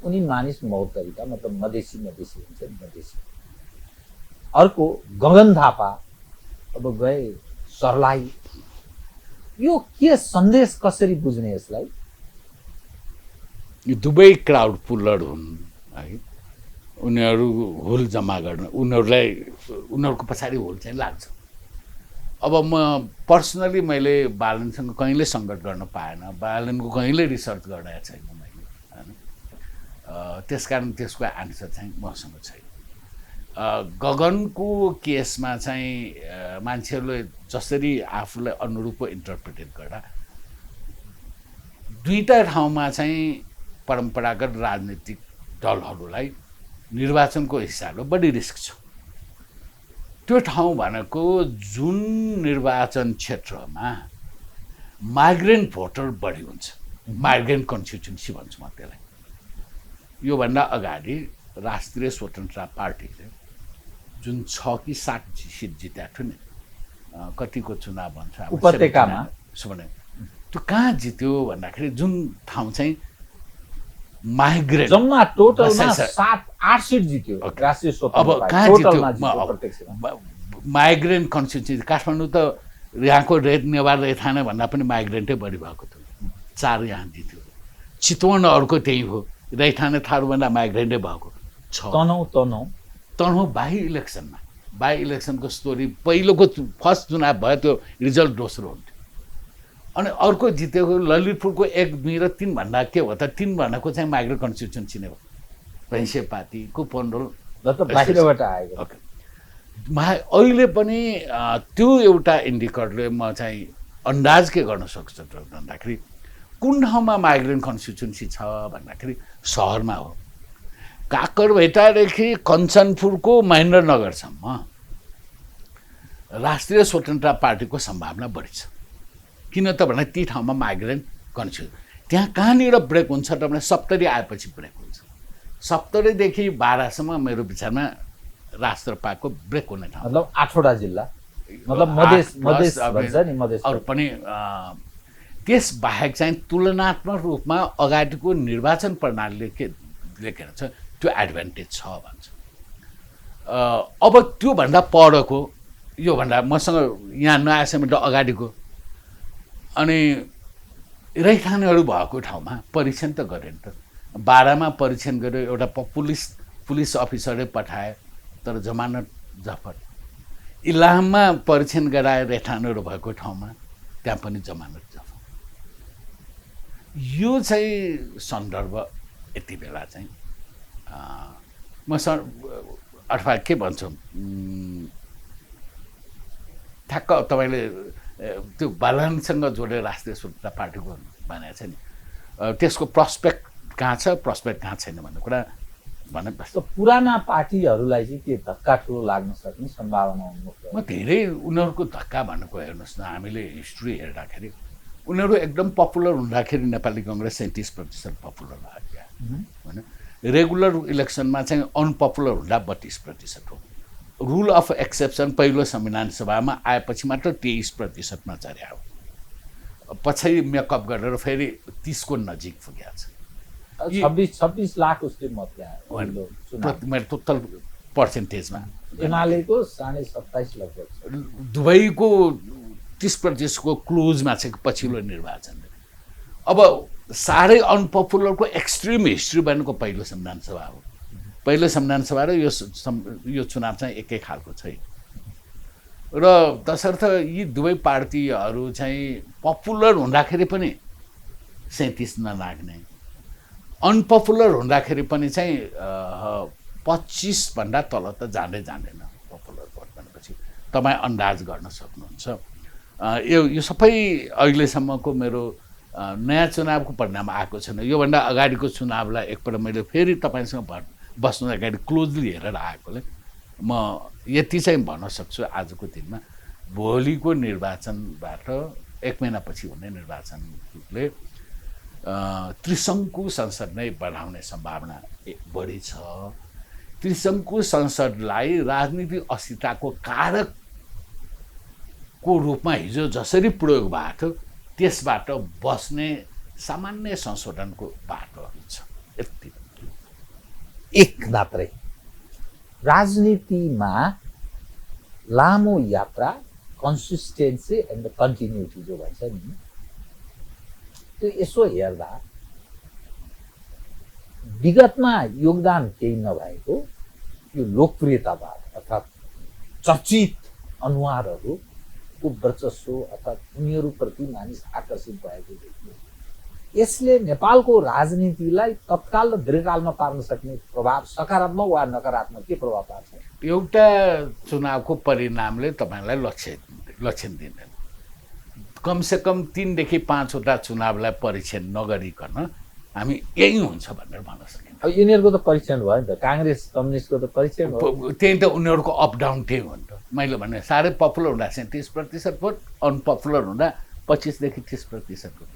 उनी मानिस मौतरीका मतलब मधेसी हुन्छ नि मधेसी। अर्को गगन थापा अब गए सर्लाही। यो के सन्देश कसरी बुझ्ने यसलाई? यो दुवै क्राउड पुलर हुन् है, उनीहरू होल जम्मा गर्न उनीहरूको पछाडि होल चाहिँ लाग्छ। अब म पर्सनली मैले बालनसँग कहिले सङ्कट गर्न पाएन, बालनको कहिले रिसर्च गरेको छैन मैले होइन, त्यस कारण त्यसको आन्सर चाहिँ मसँग छैन। गगनको केसमा चाहिँ मान्छेहरूले जसरी आफूलाई अनुरूप इन्टरप्रिटेट गर्दा दुईटा ठाउँमा चाहिँ परम्परागत राजनीतिक दलहरूलाई निर्वाचनको हिसाबले बढी रिस्क छ। त्यो ठाउँ भनेको जुन निर्वाचन क्षेत्रमा माइग्रेन्ट भोटर बढी हुन्छ, माइग्रेन्ट कन्स्टिट्युन्सी भन्छु म त्यसलाई। योभन्दा अगाडि राष्ट्रिय स्वतन्त्रता पार्टीले जुन 6 कि 7 सिट जिताएको थियो नि, कतिको चुनाव भन्छ उपत्यकामा भने त्यो कहाँ जित्यो भन्दाखेरि जुन ठाउँ चाहिँ माइग्रेन्ट जम्मा टोटलमा 7-8 सिट जित्यो राष्ट्रिय अब स्वतन्त्र कहाँ टोटलमा जित्यो प्रत्यक्षमा माइग्रेन्ट कन्स्टिट्युन्सी। काठमाडौँ त यहाँको नेवार रैथाने भन्दा पनि माइग्रेन्टै बढी भएको थियो, 4 यहाँ जित्यो। चितवन अर्को त्यही हो, रैथाने थारूभन्दा माइग्रेन्टै भएको 6। तनहुँ बाई इलेक्सनको स्टोरी पहिलोको फर्स्ट चुनाव भयो, त्यो रिजल्ट दोस्रो हुन्थ्यो। अनि अर्को जितेको ललितपुरको 1, 2 र 3 भन्दा के हो त 3 भनेको चाहिँ माइग्रेन्ट कन्स्टिट्युन्सी नै हो, भैँसेपाती कुपनडोल बाहिरबाट आएको। अहिले पनि त्यो एउटा इन्डिकेटरले म चाहिँ अन्दाज के गर्न सक्छ भन्दाखेरि कुन ठाउँमा माइग्रेन्ट कन्स्टिट्युन्सी छ भन्दाखेरि सहरमा हो। काकरभेटादेखि कञ्चनपुरको महेन्द्रनगरसम्म राष्ट्रिय स्वतन्त्रता पार्टीको सम्भावना बढी छ। किन त भने ती ठाउँमा माइग्रेन्ट कन्स्टिट्युन्सी। त्यहाँ कहाँनिर ब्रेक हुन्छ त भने सप्तरी आएपछि ब्रेक हुन्छ। सप्तरीदेखि 12सम्म मेरो विचारमा राष्ट्रपाको ब्रेक हुने ठाउँ, मतलब 8वटा जिल्ला, मतलब मधेस भन्छ नि, मधेस। अरू पनि त्यस बाहेक चाहिँ तुलनात्मक रूपमा अगाडिको निर्वाचन प्रणालीले के लेखेर छ त्यो एडभान्टेज छ भन्छ। अब त्योभन्दा परको योभन्दा मसँग यहाँ नआएसम्म त अगाडिको अनि रैथानेहरू भएको ठाउँमा परीक्षण त गरेन त। 12मा परीक्षण गर्यो, एउटा पुलिस अफिसरले पठायो तर जमानत जफत। इलाममा परीक्षण गराए रैथानेहरू भएको ठाउँमा त्यहाँ पनि जमानत जफत। यो चाहिँ सन्दर्भ यति बेला चाहिँ म अथवा के भन्छु ठ्याक्क तपाईँले त्यो बालनसँग जोडेर राष्ट्रिय स्वतन्त्रता पार्टीको भनेको छ नि, त्यसको प्रस्पेक्ट कहाँ छ प्रस्पेक्ट कहाँ छैन भन्ने कुरा भने पुराना पार्टीहरूलाई चाहिँ के धक्का ठुलो लाग्न सक्ने सम्भावना म धेरै उनीहरूको धक्का भनेको हेर्नुहोस् न, हामीले हिस्ट्री हेर्दाखेरि उनीहरू एकदम पपुलर हुँदाखेरि नेपाली कङ्ग्रेस 37% पपुलर लाग्यो होइन। रेगुलर इलेक्सनमा चाहिँ अनपपुलर हुँदा 32% हो। रुल अफ एक्सेप्सन पहिलो संविधान सभामा आएपछि मात्र 23%मा चढ्यो। पछाडि मेकअप गरेर फेरि 30 को नजिक पुगेको छ। 26 लाख उसले मत ल्यायो मेरो टोटल पर्सेन्टेजमा। एमालेको 27.5 लगभग, दुबईको 30% को क्लोजमा चाहिँ पछिल्लो निर्वाचन। अब साह्रै अनपपुलरको एक्सट्रिम हिस्ट्री बनेको पहिलो संविधान सभा हो। पहिलो संविधान सभा र यो चुनाव चाहिँ एकै खालको छैन र तसर्थ यी दुवै पार्टीहरू चाहिँ पपुलर हुँदाखेरि पनि 37 नलाग्ने, अनपपुलर हुँदाखेरि पनि चाहिँ 25 भन्दा तल त जाँदैन पपुलर भोट भनेपछि तपाईँ अन्दाज गर्न सक्नुहुन्छ। यो सबै अहिलेसम्मको मेरो नयाँ चुनावको परिणाम आएको छैन। योभन्दा अगाडिको चुनावलाई एकपल्ट मैले फेरि तपाईँसँग बस्नु अगाडि क्लोजली हेरेर आएकोले म यति चाहिँ भन्न सक्छु आजको दिनमा भोलिको निर्वाचनबाट 1 महिनापछि हुने निर्वाचनले त्रिशङ्कु संसद नै बढाउने सम्भावना बढी छ। त्रिशङ्कु संसदलाई राजनीतिक अस्थिरताको कारकको रूपमा हिजो जसरी प्रयोग भएको थियो त्यसबाट बस्ने सामान्य संशोधनको बाटोहरू छ। यति एक मात्रै राजनीतिमा लामो यात्रा, कन्सिस्टेन्सी एन्ड कन्टिन्युटी जो भन्छ नि, त्यो यसो हेर्दा विगतमा योगदान केही नभएको यो लोकप्रियतावाद अर्थात् चर्चित अनुहारहरूको वर्चस्व अर्थात् उनीहरूप्रति मानिस आकर्षित भएको देखियो। यसले नेपालको राजनीतिलाई तत्काल र दीर्घकालमा पार्न सक्ने प्रभाव सकारात्मक वा नकारात्मक के प्रभाव पार्छ? एउटा चुनावको परिणामले तपाईँलाई लक्षण दिँदैन। कमसेकम 3 देखि 5 वटा चुनावलाई परीक्षण नगरिकन हामी यही हुन्छ भनेर भन्न सकिन्छ। अब यिनीहरूको त परीक्षण भयो नि त, काङ्ग्रेस कम्युनिस्टको त परीक्षण भयो। त्यही त उनीहरूको अप डाउन त्यही हो नि त। मैले भने साह्रै पपुलर हुँदा 37% भोट, अनपपुलर हुँदा 25 देखि 30% भोट।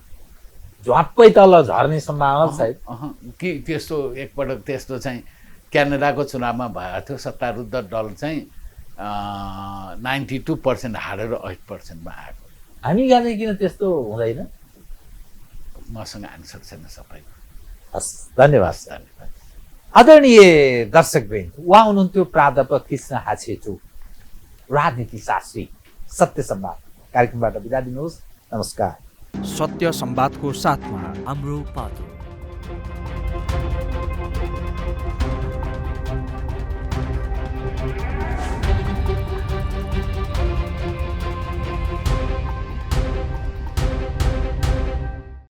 झ्वाप्पै तल झर्ने सम्भावना सायद। कि त्यस्तो एकपटक त्यस्तो चाहिँ क्यानाडाको चुनावमा भएको थियो, सत्तारूढ दल चाहिँ 92% हारेर 8%मा आएको। हामी गाने किन त्यस्तो हुँदैन? मसँग आन्सर छैन सबैको। हस्, धन्यवाद। धन्यवाद। आदरणीय दर्शकवृन्द, उहाँ हुनुहुन्थ्यो प्राध्यापक कृष्ण हाछेचु, राजनीति शास्त्री, सत्य संवाद। कार्यक्रमबाट बिदा दिनुहोस्, नमस्कार। सत्य संवादको साथमा हाम्रो पातो।